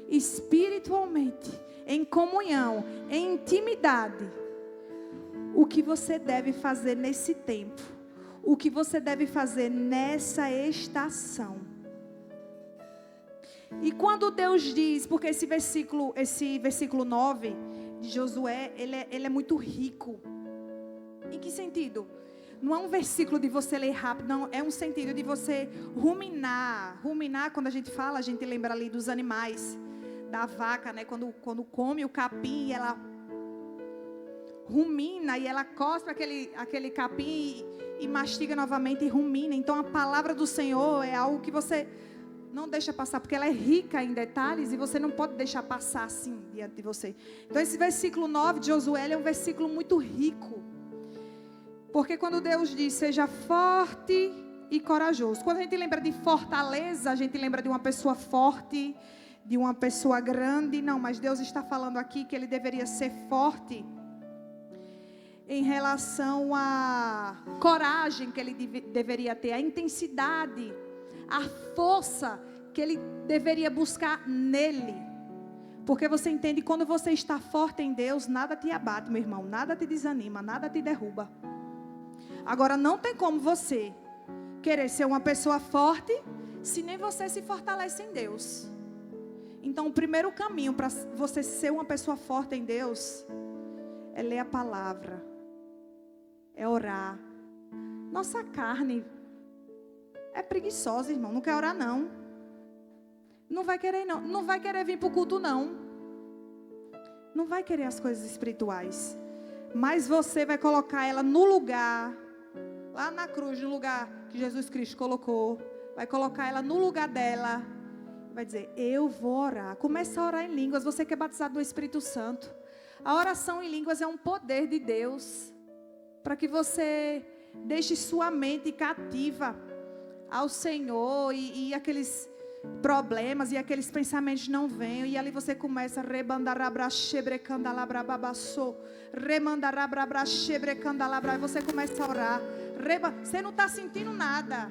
espiritualmente, em comunhão, em intimidade, o que você deve fazer nesse tempo, o que você deve fazer nessa estação. E quando Deus diz, porque esse versículo 9 de Josué, ele é muito rico. Em que sentido? Não é um versículo de você ler rápido, não, é um sentido de você ruminar. Ruminar, quando a gente fala, a gente lembra ali dos animais, da vaca, né? Quando come o capim, ela rumina e ela cospe aquele capim e mastiga novamente e rumina. Então a palavra do Senhor é algo que você não deixa passar, porque ela é rica em detalhes e você não pode deixar passar assim diante de você. Então esse versículo 9 de Josué é um versículo muito rico. Porque quando Deus diz, seja forte e corajoso. Quando a gente lembra de fortaleza, a gente lembra de uma pessoa forte, de uma pessoa grande. Não, mas Deus está falando aqui que ele deveria ser forte em relação à coragem que ele deveria ter, a intensidade, a força que ele deveria buscar nele. Porque você entende, quando você está forte em Deus, nada te abate, meu irmão, nada te desanima, nada te derruba. Agora, não tem como você querer ser uma pessoa forte se nem você se fortalece em Deus. Então, o primeiro caminho para você ser uma pessoa forte em Deus é ler a palavra, é orar. Nossa carne é preguiçosa, irmão, não quer orar não. Não vai querer não, não vai querer vir para o culto não. Não vai querer as coisas espirituais. Mas você vai colocar ela no lugar, lá na cruz, no lugar que Jesus Cristo colocou. Vai colocar ela no lugar dela. Vai dizer, eu vou orar. Começa a orar em línguas. Você que é batizado do Espírito Santo. A oração em línguas é um poder de Deus. Para que você deixe sua mente cativa ao Senhor. E aqueles problemas e aqueles pensamentos não venham. E ali você começa e você começa a orar. Você não está sentindo nada.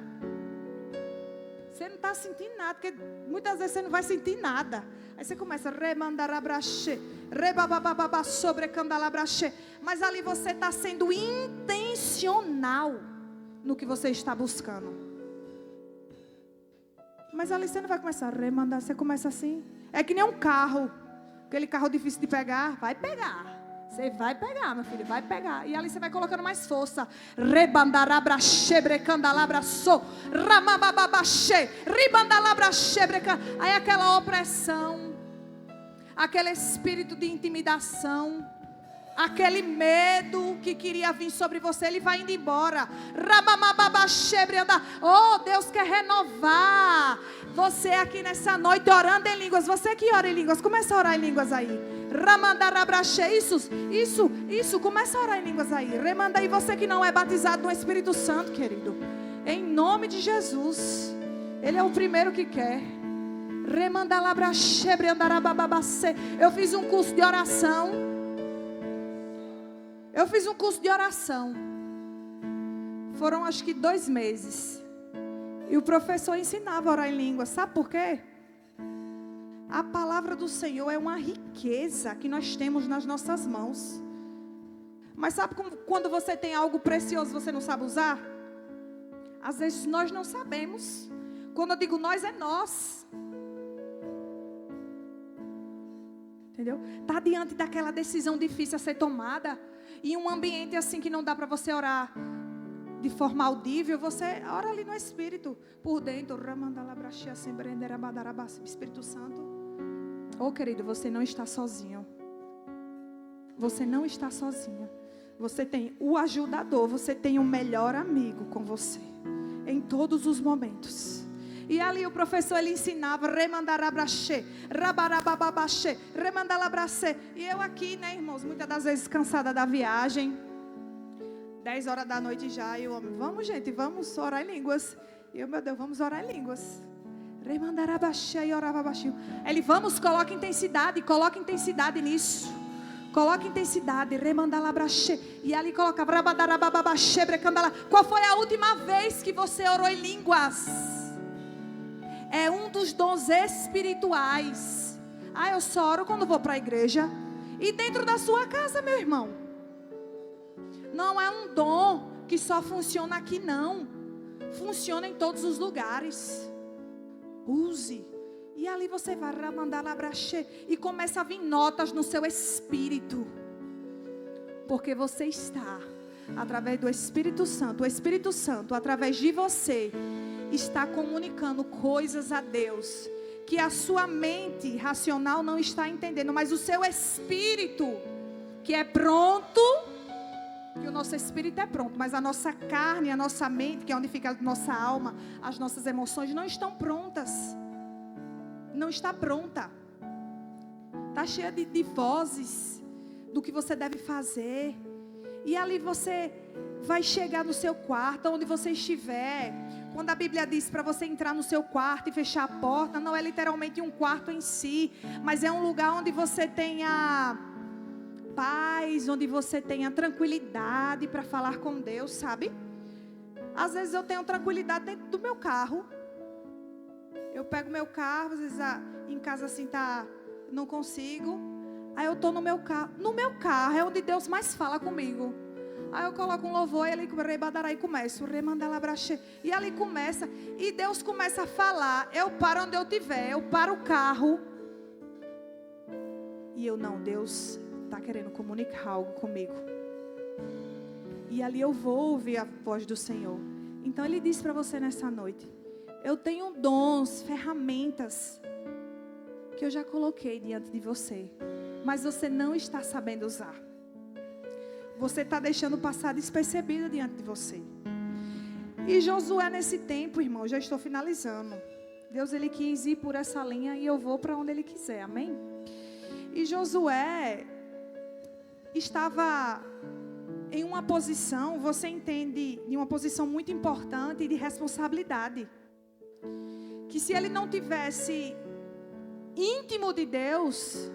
Você não está sentindo nada, porque muitas vezes você não vai sentir nada. Aí você começa mas ali você está sendo intencional no que você está buscando. Mas ali você não vai começar a remandar, você começa assim. É que nem um carro. Aquele carro difícil de pegar, vai pegar. Você vai pegar, meu filho, vai pegar. E ali você vai colocando mais força. Aí aquela opressão, aquele espírito de intimidação, aquele medo que queria vir sobre você, ele vai indo embora. Oh, Deus quer renovar você aqui nessa noite orando em línguas. Você que ora em línguas, começa a orar em línguas aí. Isso, começa a orar em línguas aí. Remanda aí, você que não é batizado no Espírito Santo, querido. Em nome de Jesus. Ele é o primeiro que quer. Eu fiz um curso de oração. Foram acho que 2 meses. E o professor ensinava a orar em línguas. Sabe por quê? A palavra do Senhor é uma riqueza que nós temos nas nossas mãos. Mas sabe quando você tem algo precioso você não sabe usar? Às vezes nós não sabemos. Quando eu digo nós, é nós. Entendeu? Está diante daquela decisão difícil a ser tomada. E um ambiente assim que não dá para você orar de forma audível, você ora ali no Espírito, por dentro. Espírito Santo. Oh, querido, você não está sozinho. Você não está sozinho. Você tem o ajudador, você tem o melhor amigo com você, em todos os momentos. E ali o professor, ele ensinava, remandarabraxê, rabarababaxê, remandalabraxê. E eu aqui, né, irmãos, muitas das vezes cansada da viagem, 10 horas da noite já, e o homem, vamos gente, vamos orar em línguas. E eu, meu Deus, vamos orar em línguas. Remandarabaxê e orava baixinho. Ele, vamos, coloque intensidade nisso. Coloque intensidade, remandalabraxê. E ali colocava, rabadarababaxê, brecandala. Qual foi a última vez que você orou em línguas? É um dos dons espirituais. Eu só oro quando vou para a igreja. E dentro da sua casa, meu irmão. Não é um dom que só funciona aqui, não. Funciona em todos os lugares. Use. E ali você vai mandar labraxê. E começa a vir notas no seu espírito. Porque você está, através do Espírito Santo. O Espírito Santo, através de você, está comunicando coisas a Deus que a sua mente racional não está entendendo, mas o seu espírito, que é pronto, que o nosso espírito é pronto, mas a nossa carne, a nossa mente, que é onde fica a nossa alma, as nossas emoções, não estão prontas. Não está pronta. Está cheia de vozes do que você deve fazer. E ali você vai chegar no seu quarto, onde você estiver. Quando a Bíblia diz para você entrar no seu quarto e fechar a porta, não é literalmente um quarto em si, mas é um lugar onde você tenha paz, onde você tenha tranquilidade para falar com Deus, sabe? Às vezes eu tenho tranquilidade dentro do meu carro. Eu pego meu carro, às vezes em casa assim não consigo. Aí eu estou no meu carro. No meu carro é onde Deus mais fala comigo. Aí eu coloco um louvor e e começo. E ali começa. E Deus começa a falar. Eu paro onde eu estiver. Eu paro o carro. E eu não, Deus está querendo comunicar algo comigo. E ali eu vou ouvir a voz do Senhor. Então Ele diz para você nessa noite: eu tenho dons, ferramentas que eu já coloquei diante de você, mas você não está sabendo usar. Você está deixando passar despercebido diante de você. E Josué, nesse tempo, irmão, já estou finalizando. Deus, Ele quis ir por essa linha e eu vou para onde Ele quiser, amém? E Josué estava em uma posição, você entende, em uma posição muito importante de responsabilidade. Que se ele não tivesse íntimo de Deus,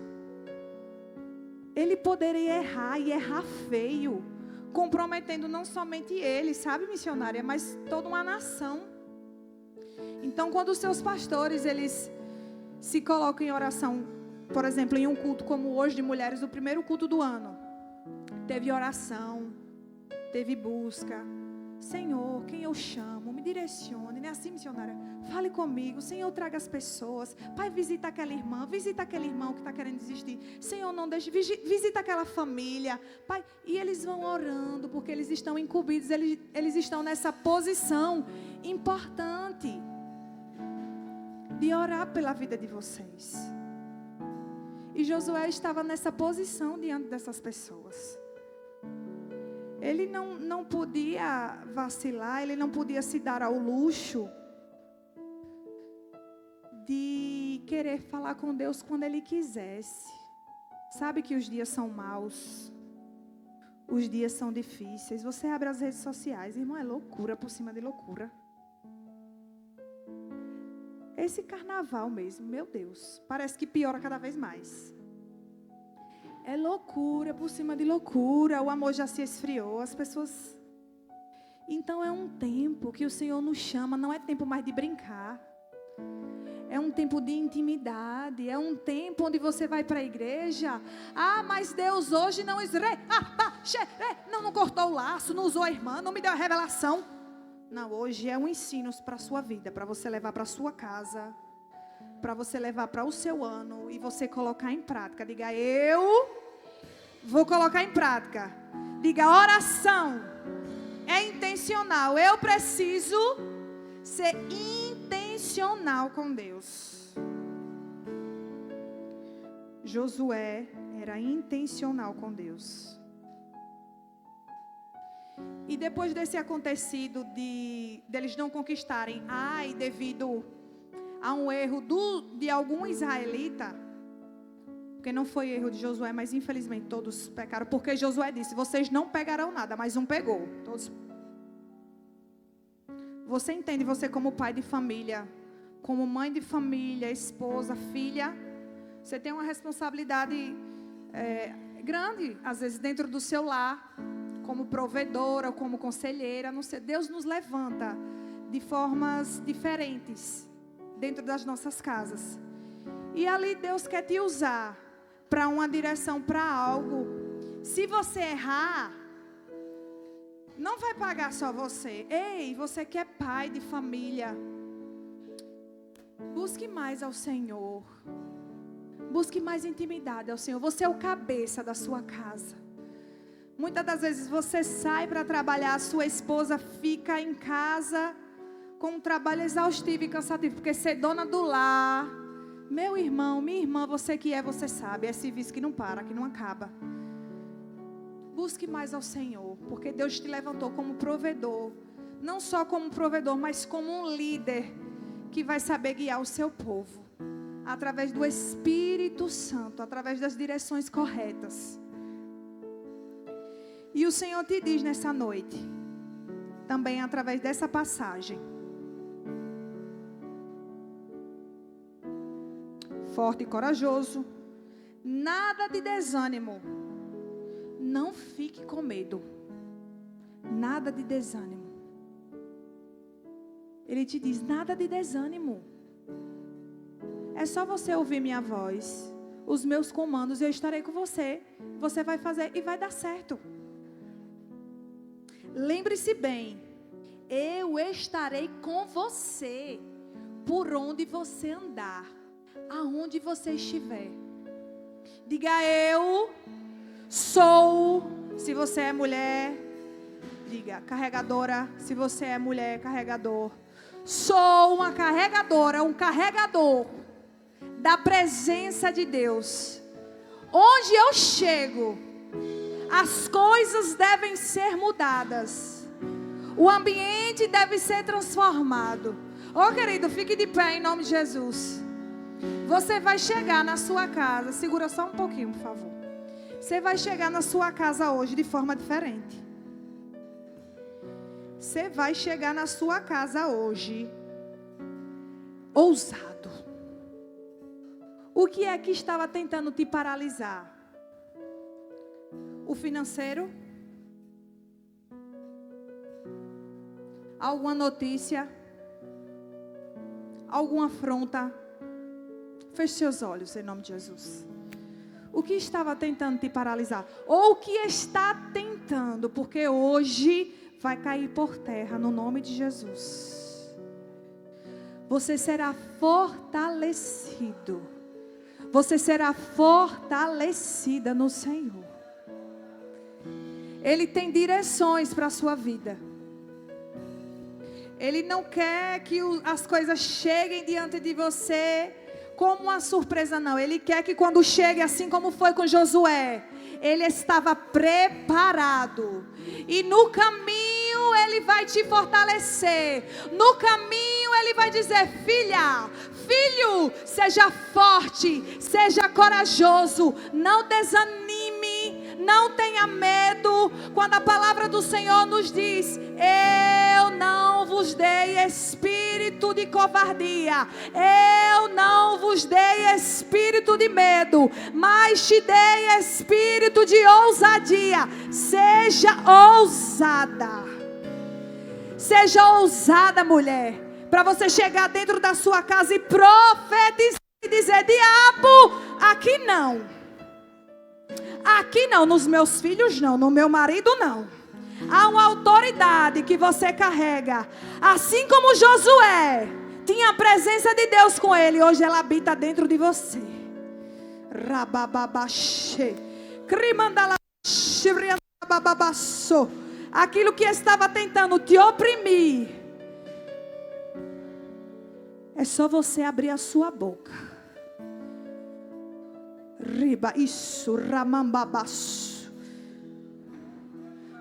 ele poderia errar e errar feio, comprometendo não somente ele, sabe, missionária, mas toda uma nação. Então, quando os seus pastores, eles se colocam em oração, por exemplo, em um culto como hoje de mulheres, o primeiro culto do ano, teve oração, teve busca. Senhor, quem eu chamo, me direcione, não é assim, missionária? Fale comigo, Senhor, traga as pessoas. Pai, visita aquela irmã, visita aquele irmão que está querendo desistir. Senhor, não deixe, visita aquela família. Pai, e eles vão orando, porque eles estão incumbidos, eles estão nessa posição importante de orar pela vida de vocês. E Josué estava nessa posição diante dessas pessoas. Ele não podia vacilar, ele não podia se dar ao luxo de querer falar com Deus quando ele quisesse. Sabe que os dias são maus, os dias são difíceis. Você abre as redes sociais, irmão, é loucura por cima de loucura. Esse carnaval mesmo, meu Deus, parece que piora cada vez mais. É loucura por cima de loucura. O amor já se esfriou. As pessoas... Então é um tempo que o Senhor nos chama. Não é tempo mais de brincar. É um tempo de intimidade. É um tempo onde você vai para a igreja. Mas Deus hoje não... Não cortou o laço. Não usou a irmã. Não me deu a revelação. Não, hoje é um ensino para a sua vida. Para você levar para a sua casa. Para você levar para o seu ano e você colocar em prática. Diga, eu vou colocar em prática. Diga, oração é intencional. intencional. Eu preciso ser intencional com Deus. Josué era intencional com Deus. E depois desse acontecido deles não conquistarem Ai, devido a um erro de algum israelita, porque não foi erro de Josué, mas infelizmente todos pecaram, porque Josué disse, vocês não pegarão nada, mas um pegou. Todos. Você entende, você como pai de família, como mãe de família, esposa, filha, você tem uma responsabilidade grande, às vezes dentro do seu lar, como provedora, como conselheira, não sei, Deus nos levanta de formas diferentes dentro das nossas casas. E ali Deus quer te usar para uma direção, para algo. Se você errar, não vai pagar só você. Ei, você que é pai de família, busque mais ao Senhor. Busque mais intimidade ao Senhor. Você é o cabeça da sua casa. Muitas das vezes você sai para trabalhar, a sua esposa fica em casa com um trabalho exaustivo e cansativo, porque ser dona do lar, meu irmão, minha irmã, você que você sabe, é serviço que não para, que não acaba. Busque mais ao Senhor, porque Deus te levantou como provedor, não só como provedor, mas como um líder que vai saber guiar o seu povo, através do Espírito Santo, através das direções corretas. E o Senhor te diz nessa noite, também através dessa passagem, forte e corajoso, nada de desânimo, não fique com medo, nada de desânimo. Ele te diz, nada de desânimo, é só você ouvir minha voz, os meus comandos, eu estarei com você, você vai fazer e vai dar certo. Lembre-se bem, eu estarei com você, por onde você andar, aonde você estiver. Diga, eu sou, se você é mulher, diga, carregadora, se você é mulher, carregador. Sou uma carregadora, um carregador da presença de Deus. Onde eu chego, as coisas devem ser mudadas. O ambiente deve ser transformado. Querido, fique de pé em nome de Jesus. Você vai chegar na sua casa. Segura só um pouquinho, por favor. Você vai chegar na sua casa hoje de forma diferente. Você vai chegar na sua casa hoje ousado. O que é que estava tentando te paralisar? O financeiro? Alguma notícia? Alguma afronta? Feche seus olhos em nome de Jesus. O que estava tentando te paralisar? Ou o que está tentando? Porque hoje vai cair por terra no nome de Jesus. Você será fortalecido. Você será fortalecida no Senhor. Ele tem direções para a sua vida. Ele não quer que as coisas cheguem diante de você como uma surpresa, não. Ele quer que quando chegue, assim como foi com Josué, ele estava preparado. E no caminho ele vai te fortalecer. No caminho ele vai dizer, filha, filho, seja forte, seja corajoso, não desanime, não tenha medo. Quando a palavra do Senhor nos diz, eu não vos dei espírito de covardia, eu não vos dei espírito de medo, mas te dei espírito de ousadia. Seja ousada. Seja ousada, mulher, para você chegar dentro da sua casa e profetizar e dizer, diabo, aqui não. Aqui não, nos meus filhos não, no meu marido não. Há uma autoridade que você carrega. Assim como Josué tinha a presença de Deus com ele, hoje ela habita dentro de você. aquilo que estava tentando te oprimir, é só você abrir a sua boca. Riba, isso, ramambabaço.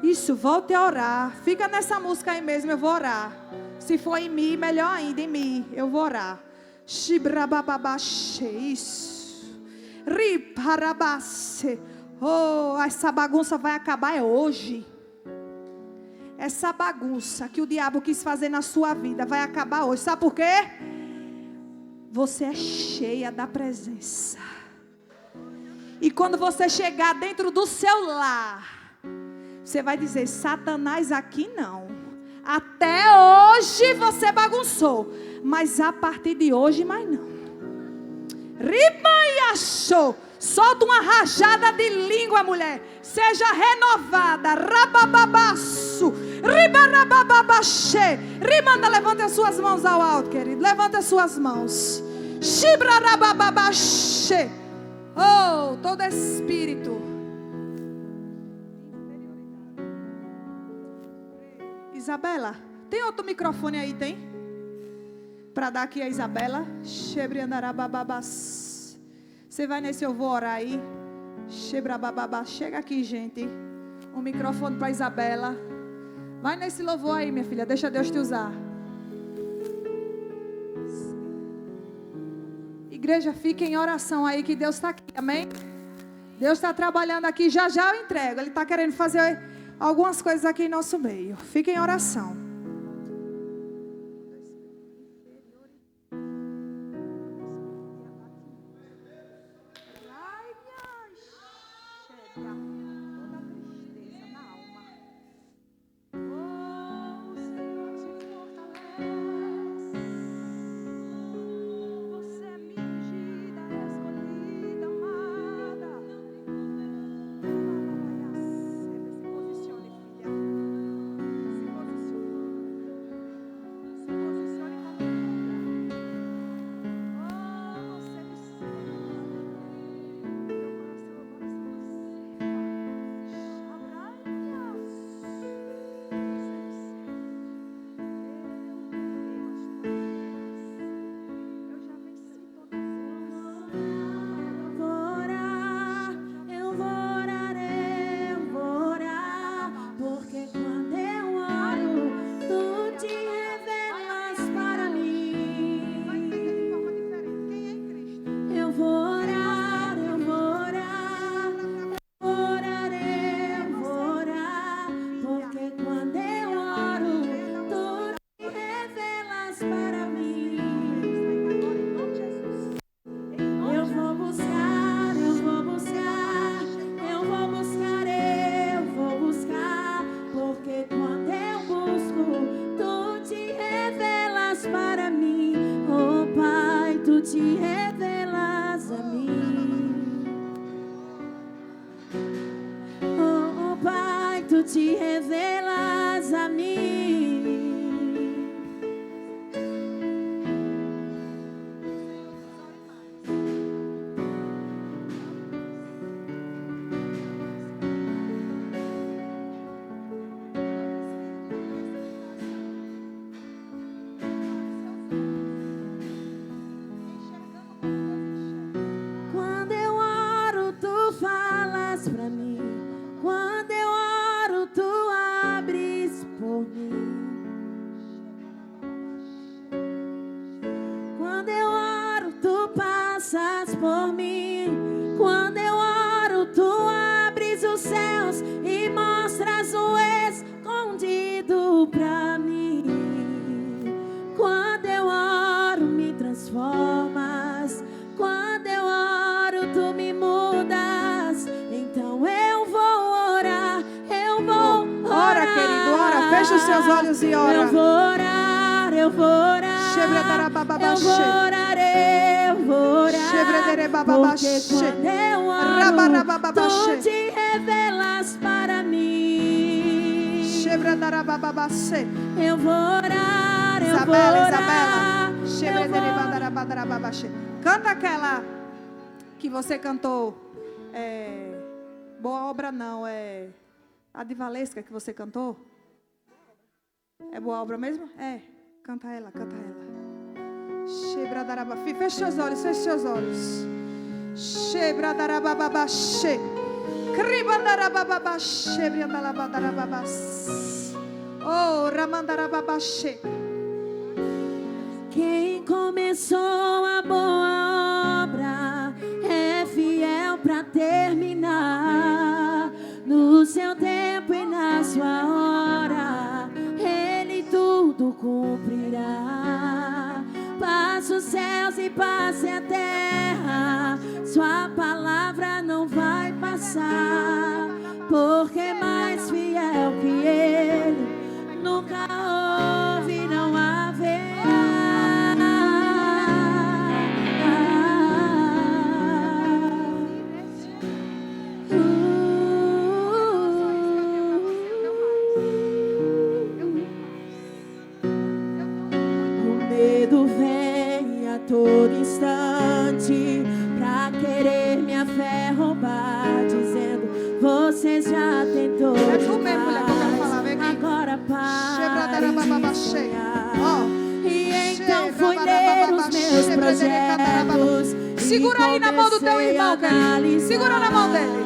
Isso, volte a orar. Fica nessa música aí mesmo, eu vou orar. Se for em mim, melhor ainda, em mim, eu vou orar. Shibrabababaxe, isso. Riparabace. Oh, essa bagunça vai acabar hoje. Essa bagunça que o diabo quis fazer na sua vida vai acabar hoje. Sabe por quê? Você é cheia da presença. E quando você chegar dentro do seu lar, você vai dizer: Satanás, aqui não. Até hoje você bagunçou, mas a partir de hoje mais não. Rimaiachou. Solta uma rajada de língua, mulher. Seja renovada. Rabababaço. Ribarabababaxê. Rimanda, levante as suas mãos ao alto, querido. Levante as suas mãos. Shibrarabababaxê. Oh, todo espírito. Isabela, tem outro microfone aí, tem? Para dar aqui a Isabela. Shebriandarabababas. Você vai nesse, eu vou orar aí. Shebrabababá. Chega aqui, gente. Um microfone para Isabela. Vai nesse louvor aí, minha filha. Deixa Deus te usar. Igreja, fique em oração aí que Deus está aqui, amém? Deus está trabalhando aqui, já já eu entrego. Ele está querendo fazer algumas coisas aqui em nosso meio. Fique em oração. Te revelas a mim. Quando eu oro, tu falas pra mim. Quando eu oro, tu abres por mim. Quando eu oro, tu passas por mim. Quando eu oro, tu abres os céus e mostras o escondido pra mim. Quando eu oro, me transformas. Quando eu oro, tu me mudas. Então eu vou orar, eu vou orar. Ora, querido, ora. Fecha os seus olhos e ora. Eu vou orar, eu vou orar. Eu vou orar, eu vou orar. Porque quando eu oro, tu te revelas para mim. Eu vou orar, eu vou orar. Isabela. Canta aquela que você cantou. Boa obra não, A de Valesca que você cantou? É boa obra mesmo? É. Canta ela, canta ela. Feche seus olhos, feche seus olhos. Shebradarabababashe. Kribandarabababashe. Briandalabadarababas. Oh, Ramandarababashe. Quem começou a boa obra é fiel para terminar. No seu tempo e na sua hora, Ele tudo cumprirá. Passe os céus e passe a terra, sua palavra não vai passar, porque é mais fiel que Ele nunca houve, não haverá. Vem a todo instante pra querer minha fé roubar, dizendo: você já tentou demais, agora pare de sonhar. E então fui ler os meus projetos. Segura aí na mão do teu irmão, querido. Segura na mão dele.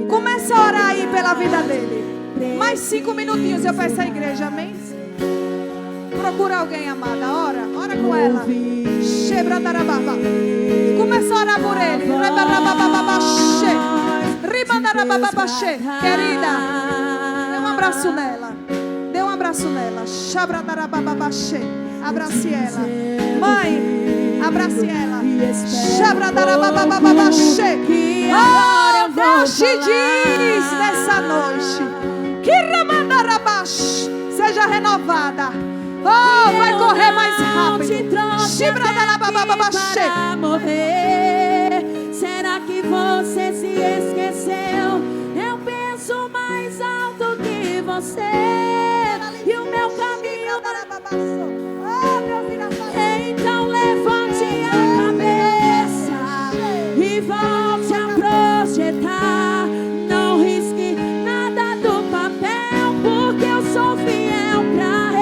Começa a orar aí pela vida dele. Mais 5 minutinhos eu peço à igreja, amém? Procura alguém, amada, ora com ela. Começa a orar por ele. Querida, dê um abraço nela. Dê um abraço nela. Abrace ela. Mãe, abrace ela. Oh, Deus te diz nessa noite que Ramandarabash seja renovada. Oh, vai correr mais rápido. Para morrer. Será que você se esqueceu? Eu penso mais alto que você. E o meu caminho. Então levante a cabeça e volte a projetar. Não risque nada do papel, porque eu sou fiel pra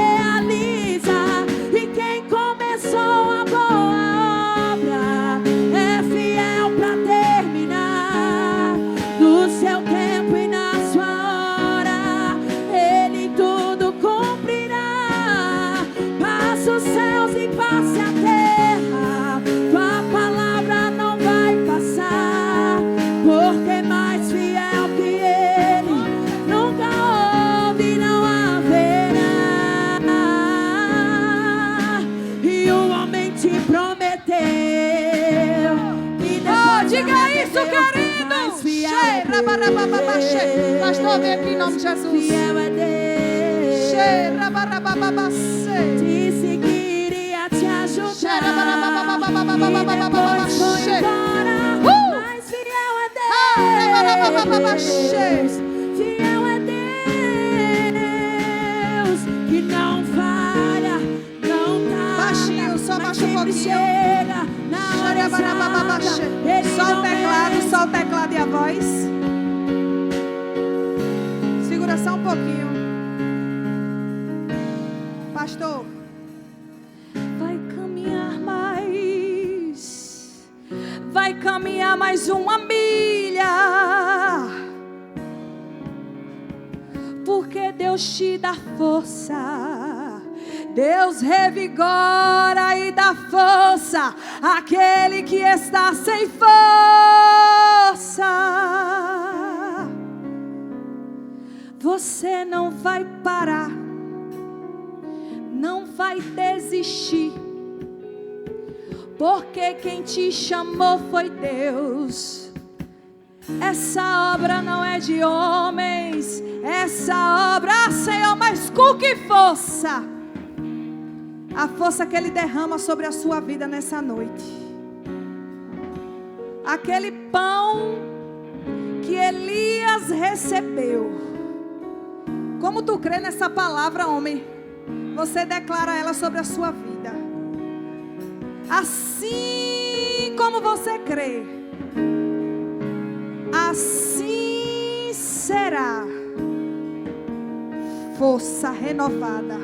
Pastor, vem aqui em nome de Jesus. Fiel é Deus. Te seguir e a te ajudar. E depois foi embora. Mas fiel é Deus. Fiel é Deus. Que não falha, não tá. Baixinho, só baixa um pouquinho. Chega na hora exata. Só o teclado e a voz. Só um pouquinho. Pastor, vai caminhar mais uma milha, porque Deus te dá força. Deus revigora e dá força àquele que está sem força. Você não vai parar, não vai desistir, porque quem te chamou foi Deus. Essa obra não é de homens, essa obra, Senhor, mas com que força? A força que Ele derrama sobre a sua vida nessa noite. Aquele pão que Elias recebeu. Como tu crê nessa palavra, homem? Você declara ela sobre a sua vida. Assim como você crê, assim será força renovada.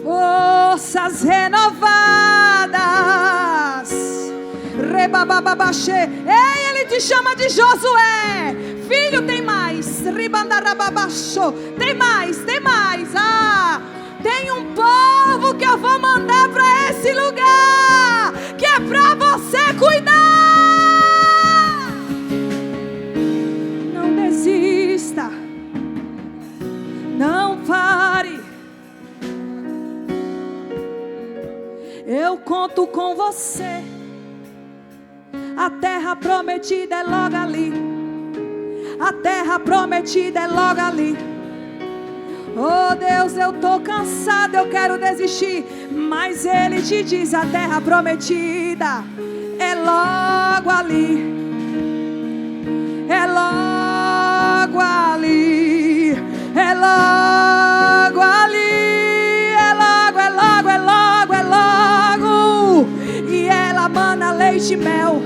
Forças renovadas. Rebababaxê. Ei, ele te chama de Josué. Filho, tem mais. Ribandarababaxô. Tem mais, tem mais. Tem um povo que eu vou mandar para esse lugar, que é para você cuidar. Não desista. Não pare. Eu conto com você. A terra prometida é logo ali. A terra prometida é logo ali. Oh Deus, eu tô cansado, eu quero desistir. Mas Ele te diz: a terra prometida é logo ali. É logo ali. É logo ali. É logo, é logo, é logo, é logo. E ela mana leite e mel.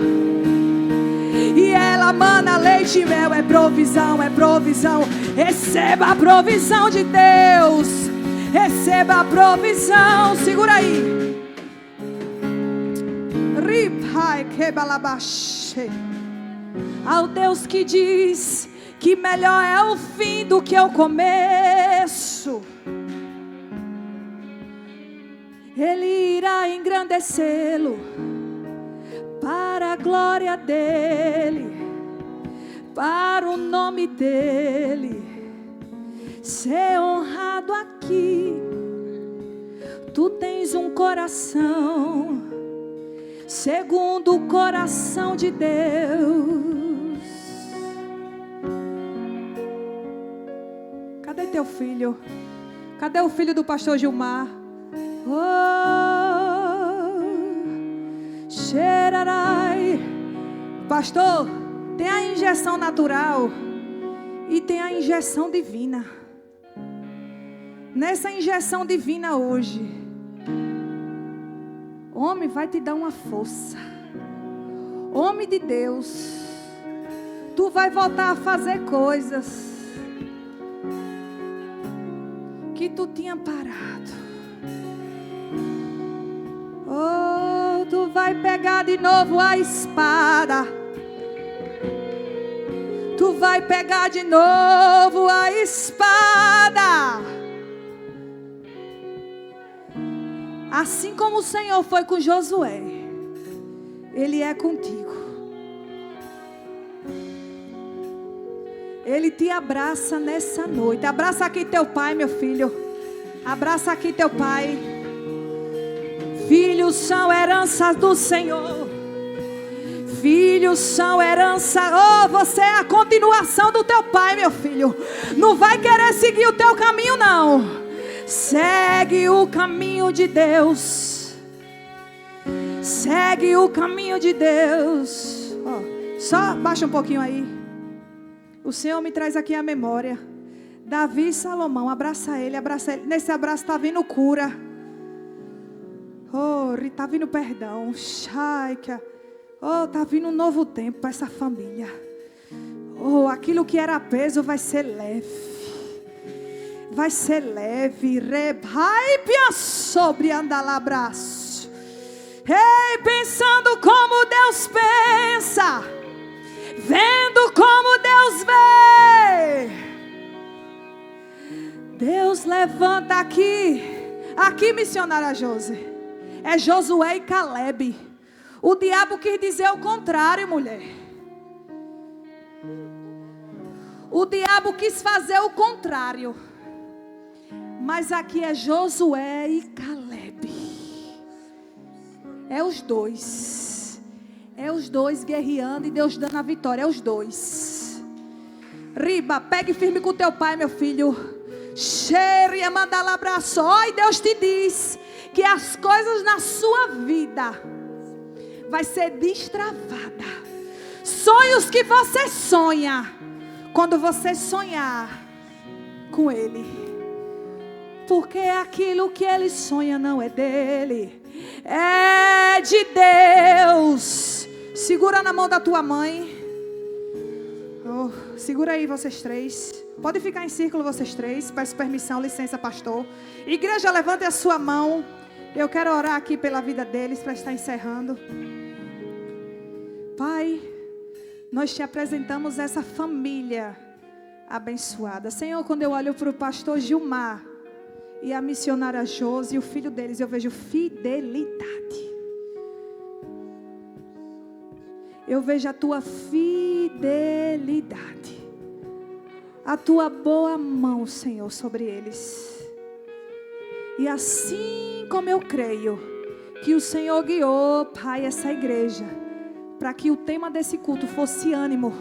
E ela mana leite e mel. É provisão, é provisão. Receba a provisão de Deus. Receba a provisão. Segura aí. Ripai kebalabaxe. Ao Deus que diz que melhor é o fim do que o começo. Ele irá engrandecê-lo para a glória dele, para o nome dele ser honrado aqui. Tu tens um coração segundo o coração de Deus. Cadê teu filho? Cadê o filho do pastor Gilmar? Xerarai. Pastor, tem a injeção natural e tem a injeção divina. Nessa injeção divina hoje, homem vai te dar uma força. Homem de Deus, tu vai voltar a fazer coisas que tu tinha parado. Oh, tu vai pegar de novo a espada. Tu vai pegar de novo a espada. Assim como o Senhor foi com Josué, Ele é contigo. Ele te abraça nessa noite. Abraça aqui teu pai, meu filho. Abraça aqui teu pai. Filhos são heranças do Senhor. Filhos são herança. Oh, você é a continuação do teu pai, meu filho. Não vai querer seguir o teu caminho, não. Segue o caminho de Deus. Segue o caminho de Deus. Oh, só baixa um pouquinho aí. O Senhor me traz aqui a memória. Davi e Salomão, abraça ele, abraça ele. Nesse abraço está vindo cura. Oh, está vindo perdão. Oh, está vindo um novo tempo para essa família. Oh, aquilo que era peso vai ser leve. Vai ser leve. Rebaipia sobre andalabraço. Ei, pensando como Deus pensa. Vendo como Deus vê. Deus levanta aqui. Aqui, missionária Josi. É Josué e Caleb. O diabo quis dizer o contrário, mulher. O diabo quis fazer o contrário. Mas aqui é Josué e Caleb. É os dois. É os dois guerreando e Deus dando a vitória. É os dois. Riba, pegue firme com teu pai, meu filho. Cheire e manda lá abraço. E Deus te diz que as coisas na sua vida vai ser destravada. Sonhos que você sonha, quando você sonhar com Ele. Porque aquilo que Ele sonha não é dele, é de Deus. Segura na mão da tua mãe. pastor. Segura aí vocês três. Pode ficar em círculo vocês três. Peço permissão, licença, pastor. Igreja, levante a sua mão. Eu quero orar aqui pela vida deles para estar encerrando. Pai, nós te apresentamos essa família abençoada. Senhor, quando eu olho para o pastor Gilmar e a missionária Josi e o filho deles, eu vejo fidelidade. Eu vejo a tua fidelidade, a tua boa mão, Senhor, sobre eles. E assim como eu creio que o Senhor guiou, Pai, essa igreja, para que o tema desse culto fosse ânimo,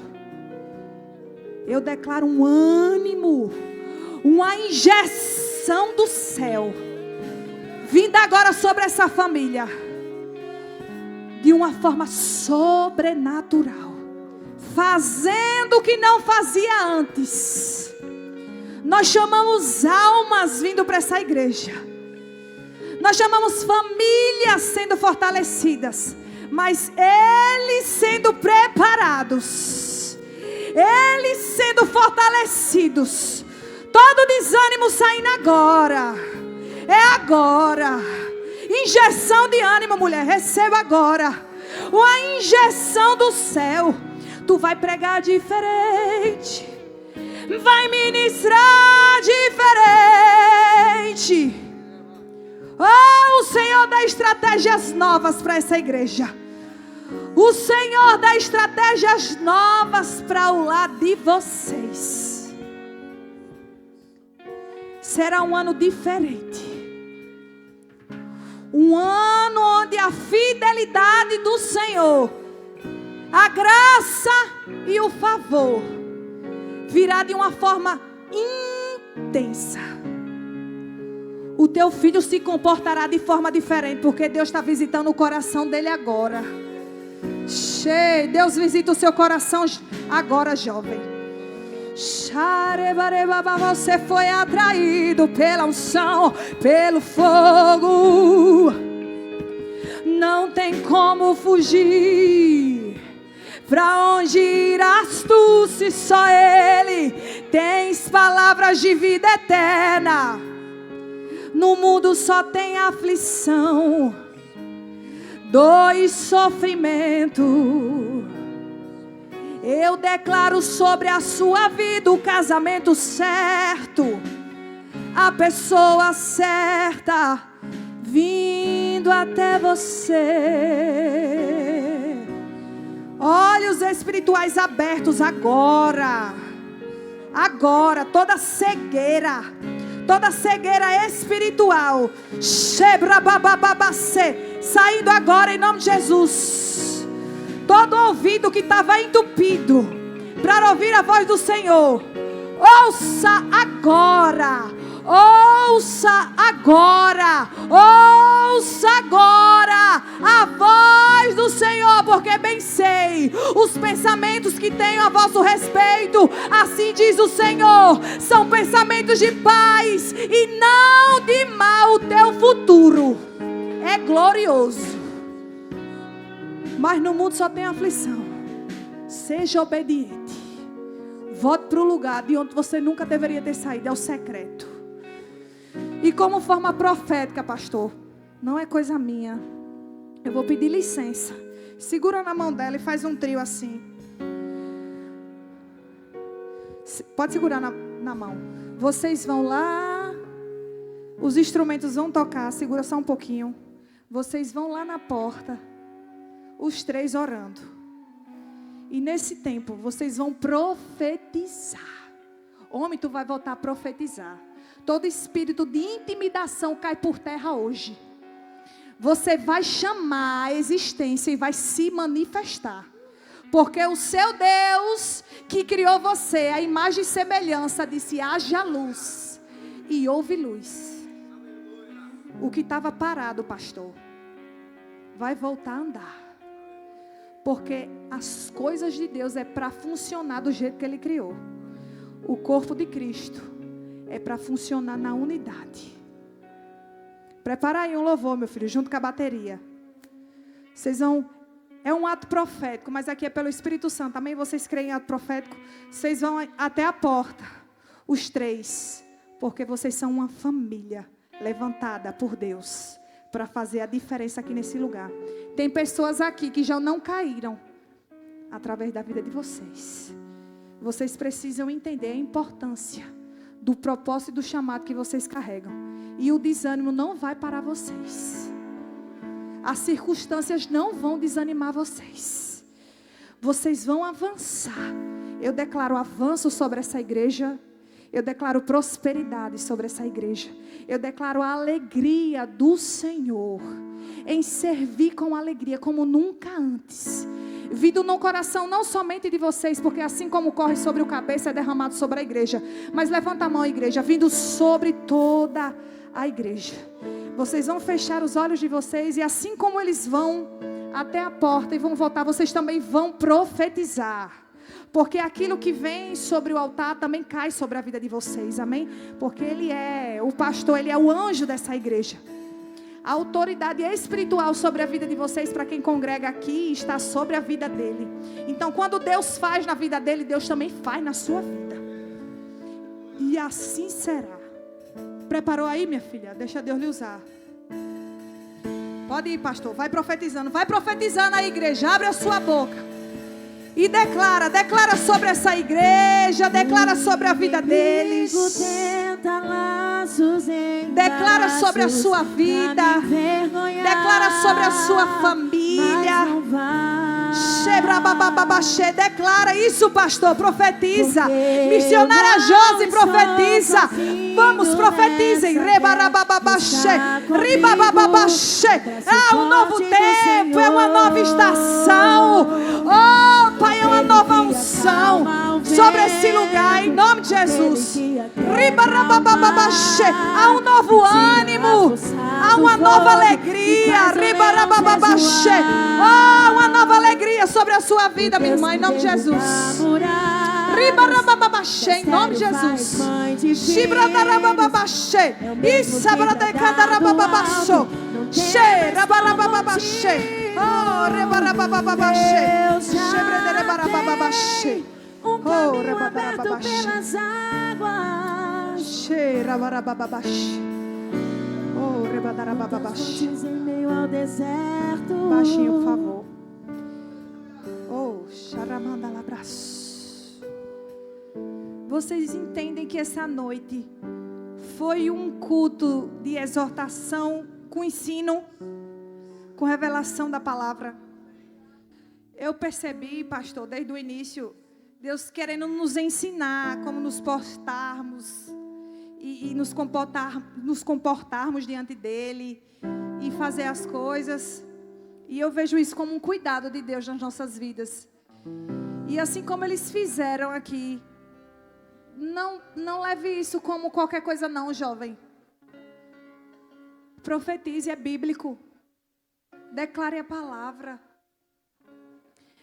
eu declaro um ânimo, uma injeção do céu, vinda agora sobre essa família, de uma forma sobrenatural, fazendo o que não fazia antes. Nós chamamos almas vindo para essa igreja, nós chamamos famílias sendo fortalecidas, mas eles sendo preparados, eles sendo fortalecidos, todo desânimo saindo agora, é agora. Injeção de ânimo, mulher, receba agora uma injeção do céu. Tu vai pregar diferente, vai ministrar diferente. Oh, o Senhor dá estratégias novas para essa igreja. O Senhor dá estratégias novas para o lado de vocês. Será um ano diferente. Um ano onde a fidelidade do Senhor, a graça e o favor virá de uma forma intensa. O teu filho se comportará de forma diferente, porque Deus está visitando o coração dele agora. Deus visita o seu coração agora, jovem. Você foi atraído pela unção, pelo fogo. Não tem como fugir. Pra onde irás tu, se só Ele tens palavras de vida eterna? No mundo só tem aflição, dor e sofrimento. Eu declaro sobre a sua vida o casamento certo, a pessoa certa vindo até você. Olhos espirituais abertos agora. Agora, toda cegueira espiritual, saindo agora em nome de Jesus. Todo ouvido que estava entupido para ouvir a voz do Senhor, ouça agora, ouça agora, ouça agora a voz do Senhor, porque bem sei os pensamentos que tenho a vosso respeito, assim diz o Senhor, são pensamentos de paz e não de mal. O teu futuro é glorioso. Mas no mundo só tem aflição. Seja obediente. Volte para o lugar de onde você nunca deveria ter saído. É o secreto. E como forma profética, pastor, não é coisa minha. Eu vou pedir licença. Segura na mão dela e faz um trio assim. Pode segurar na mão. Vocês vão lá. Os instrumentos vão tocar. Segura só um pouquinho. Vocês vão lá na porta. Os três orando. E nesse tempo vocês vão profetizar. Homem, tu vai voltar a profetizar. Todo espírito de intimidação cai por terra hoje. Você vai chamar a existência e vai se manifestar. Porque o seu Deus que criou você, a imagem e semelhança, disse: haja luz. E houve luz. O que estava parado, pastor, vai voltar a andar. Porque as coisas de Deus é para funcionar do jeito que Ele criou. O corpo de Cristo é para funcionar na unidade. Prepara aí um louvor, meu filho, junto com a bateria. Vocês vão É um ato profético, mas aqui é pelo Espírito Santo. Também vocês creem em ato profético? Vocês vão até a porta, os 3, porque vocês são uma família levantada por Deus para fazer a diferença aqui nesse lugar. Tem pessoas aqui que já não caíram através da vida de vocês. Vocês precisam entender a importância do propósito e do chamado que vocês carregam. E o desânimo não vai parar vocês. As circunstâncias não vão desanimar vocês. Vocês vão avançar. Eu declaro avanço sobre essa igreja. Eu declaro prosperidade sobre essa igreja. Eu declaro a alegria do Senhor em servir com alegria como nunca antes. Vindo no coração não somente de vocês, porque assim como corre sobre o cabeça é derramado sobre a igreja. Mas levanta a mão, igreja, vindo sobre toda a igreja. Vocês vão fechar os olhos de vocês e assim como eles vão até a porta e vão voltar, vocês também vão profetizar. Porque aquilo que vem sobre o altar também cai sobre a vida de vocês, amém? Porque ele é o pastor, ele é o anjo dessa igreja. A autoridade espiritual sobre a vida de vocês, para quem congrega aqui, está sobre a vida dele. Então, quando Deus faz na vida dele, Deus também faz na sua vida. E assim será. Preparou aí, minha filha? Deixa Deus lhe usar. Pode ir, pastor. Vai profetizando aí, igreja. Abre a sua boca. E declara sobre essa igreja, declara sobre a vida deles. Declara sobre a sua vida. Declara sobre a sua família. Declara isso, pastor, profetiza. Missionária Josi, profetiza. Vamos, profetizem. É um novo tempo, é uma nova estação. Oh, Pai, é uma nova unção sobre esse lugar, em nome de Jesus. Há um novo ânimo, há uma nova alegria. Oh, uma nova alegria sobre a sua vida, minha irmã, em nome de Jesus. Em nome de Jesus. Coberto pelas águas, fontes em meio ao deserto. Baixinho, por favor. Oh, charamanda labraço. Vocês entendem que essa noite foi um culto de exortação com ensino, com revelação da palavra. Eu percebi, pastor, desde o início, Deus querendo nos ensinar como nos portarmos e nos comportarmos diante dele e fazer as coisas. E eu vejo isso como um cuidado de Deus nas nossas vidas. E assim como eles fizeram aqui, não leve isso como qualquer coisa não, jovem. Profetize, é bíblico. Declare a palavra.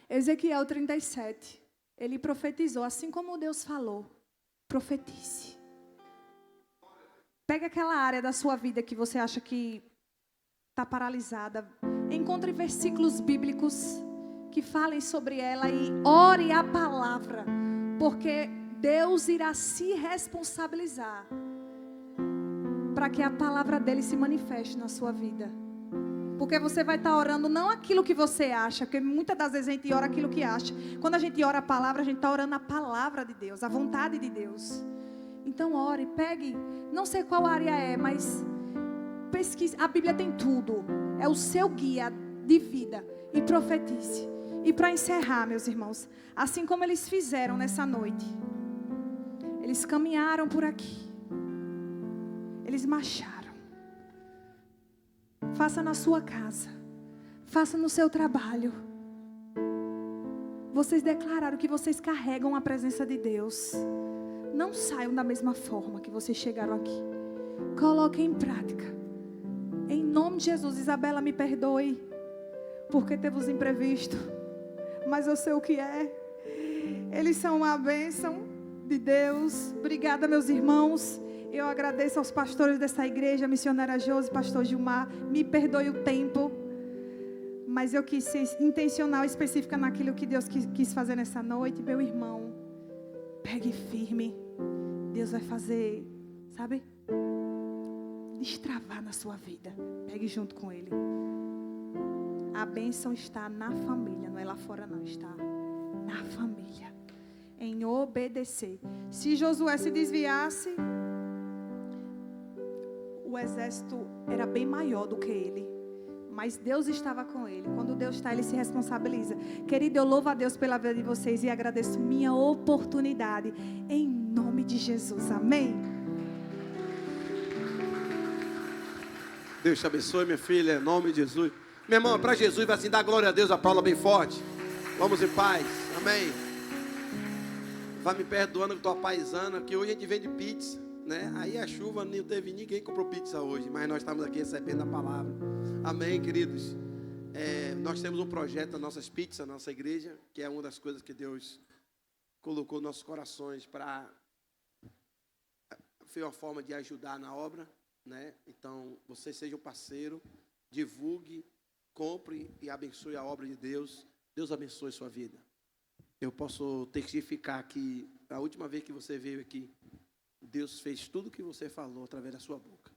Ezequiel 37. Ele profetizou, assim como Deus falou. Profetize. Pega aquela área da sua vida que você acha que está paralisada. Encontre versículos bíblicos que falem sobre ela e ore a palavra. Porque Deus irá se responsabilizar para que a palavra dele se manifeste na sua vida. Porque você vai estar orando não aquilo que você acha, porque muitas das vezes a gente ora aquilo que acha. Quando a gente ora a palavra, a gente está orando a palavra de Deus, a vontade de Deus. Então ore, pegue, não sei qual área é, mas pesquise. A Bíblia tem tudo, é o seu guia de vida. E profetize. E para encerrar, meus irmãos, assim como eles fizeram nessa noite, eles caminharam por aqui, eles marcharam. Faça na sua casa, faça no seu trabalho. Vocês declararam que vocês carregam a presença de Deus. Não saiam da mesma forma que vocês chegaram aqui. Coloquem em prática. Em nome de Jesus, Isabela, me perdoe, porque teve os imprevistos, mas eu sei o que é. Eles são uma bênção de Deus. Obrigada, meus irmãos. Eu agradeço aos pastores dessa igreja, a missionária Josi, pastor Gilmar. Me perdoe o tempo, mas Mas eu quis ser intencional, específica naquilo que Deus quis fazer nessa noite. Meu irmão, pegue firme. Deus vai fazer, sabe? Destravar na sua vida. Pegue junto com Ele. A bênção está na família, não é lá fora não, está na família. Em obedecer. Se Josué se desviasse, o exército era bem maior do que ele. Mas Deus estava com ele. Quando Deus está, Ele se responsabiliza. Querido, eu louvo a Deus pela vida de vocês e agradeço minha oportunidade. Em nome de Jesus. Amém? Deus te abençoe, minha filha, em nome de Jesus. Meu irmão, para Jesus, vai assim, dar glória a Deus, a Paula bem forte. Vamos em paz. Amém. Vai me perdoando que tua paisana, que hoje a gente vende pizza, né? Aí a chuva, não teve ninguém que comprou pizza hoje, mas nós estamos aqui recebendo a palavra. Amém, queridos. Nós temos um projeto das nossas pizzas, na nossa igreja, que é uma das coisas que Deus colocou nos nossos corações para... Foi uma forma de ajudar na obra, né? Então, você seja um parceiro, divulgue, compre e abençoe a obra de Deus. Deus abençoe sua vida. Eu posso testificar que a última vez que você veio aqui, Deus fez tudo o que você falou através da sua boca.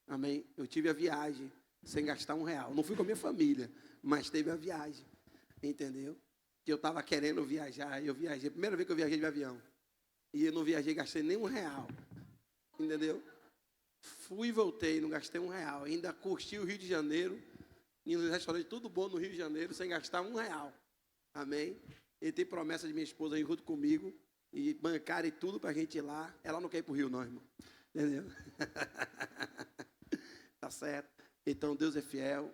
Amém? Eu tive a viagem sem gastar R$1. Não fui com a minha família, mas teve a viagem. Entendeu? Que eu estava querendo viajar. Eu viajei. Primeira vez que eu viajei de avião. E eu não viajei, gastei nem R$1. Entendeu? Fui e voltei, não gastei R$1. Ainda curti o Rio de Janeiro. Em um restaurante tudo bom no Rio de Janeiro, sem gastar R$1. Amém? E tem promessa de minha esposa aí junto comigo. E bancaram e tudo para a gente ir lá. Ela não quer ir para o Rio, não, irmão. Entendeu? Tá certo? Então, Deus é fiel.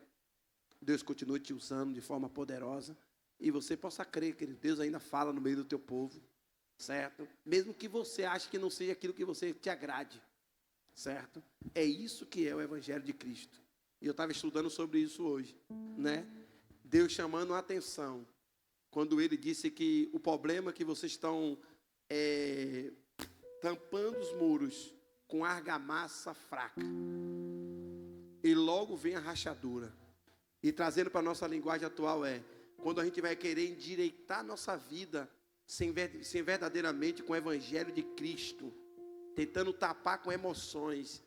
Deus continua te usando de forma poderosa. E você possa crer que Deus ainda fala no meio do teu povo. Certo? Mesmo que você ache que não seja aquilo que você te agrade. Certo? É isso que é o Evangelho de Cristo. E eu estava estudando sobre isso hoje. Né? Deus chamando a atenção. Quando Ele disse que o problema é que vocês estão tampando os muros com argamassa fraca. E logo vem a rachadura. E trazendo para a nossa linguagem atual quando a gente vai querer endireitar a nossa vida sem verdadeiramente com o Evangelho de Cristo, tentando tapar com emoções.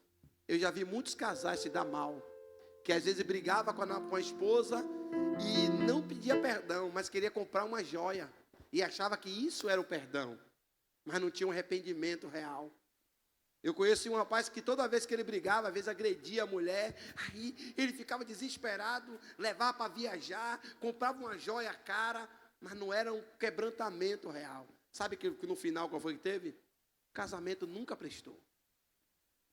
Eu já vi muitos casais se dar mal, que às vezes brigava com a esposa e não pedia perdão, mas queria comprar uma joia e achava que isso era o perdão, mas não tinha um arrependimento real. Eu conheci um rapaz que toda vez que ele brigava, às vezes agredia a mulher, aí ele ficava desesperado, levava para viajar, comprava uma joia cara, mas não era um quebrantamento real. Sabe que no final qual foi que teve? O casamento nunca prestou.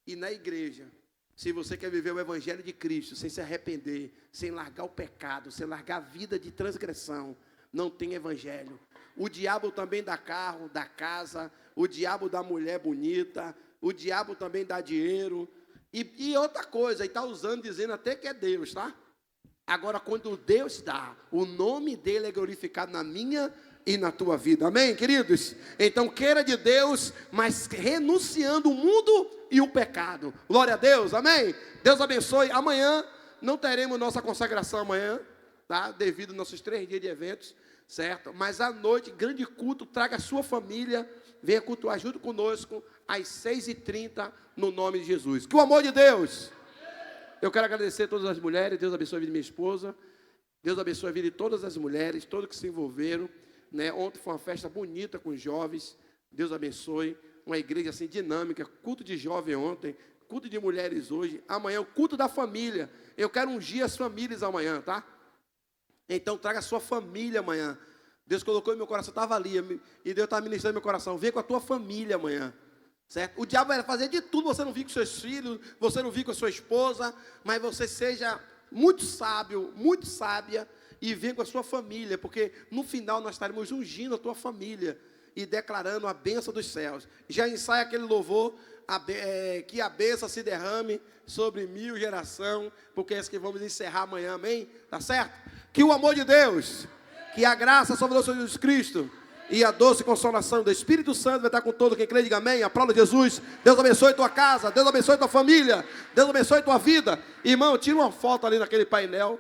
E na igreja, se você quer viver o Evangelho de Cristo, sem se arrepender, sem largar o pecado, sem largar a vida de transgressão, não tem Evangelho. O diabo também dá carro, dá casa, o diabo dá mulher bonita, o diabo também dá dinheiro. E outra coisa, ele está usando, dizendo até que é Deus, tá? Agora, quando Deus dá, o nome dele é glorificado na minha e na tua vida. Amém, queridos? Então, queira de Deus, mas renunciando o mundo e o pecado. Glória a Deus, amém? Deus abençoe. Amanhã, não teremos nossa consagração amanhã, tá? Devido aos nossos 3 dias de eventos, certo? Mas à noite, grande culto, traga a sua família, venha cultuar junto conosco, às 6h30, no nome de Jesus. Que o amor de Deus... Eu quero agradecer a todas as mulheres. Deus abençoe a vida de minha esposa. Deus abençoe a vida de todas as mulheres, todos que se envolveram, né? Ontem foi uma festa bonita com os jovens. Deus abençoe. Uma igreja assim dinâmica. Culto de jovem ontem, culto de mulheres hoje. Amanhã o culto da família. Eu quero ungir as famílias amanhã, tá? Então traga a sua família amanhã. Deus colocou em meu coração, estava ali, e Deus está ministrando em meu coração. Vem com a tua família amanhã. Certo? O diabo vai fazer de tudo, você não vir com seus filhos, você não vir com a sua esposa, mas você seja muito sábio, muito sábia, e venha com a sua família, porque no final nós estaremos ungindo a tua família, e declarando a bênção dos céus. Já ensaia aquele louvor, que a bênção se derrame sobre 1000 gerações, porque é isso que vamos encerrar amanhã, amém? Tá certo? Que o amor de Deus, que a graça sobre o nosso Jesus Cristo, e a doce consolação do Espírito Santo vai estar com todo quem crê, diga amém. Aplauda Jesus. Deus abençoe tua casa, Deus abençoe tua família, Deus abençoe tua vida. Irmão, tira uma foto ali naquele painel.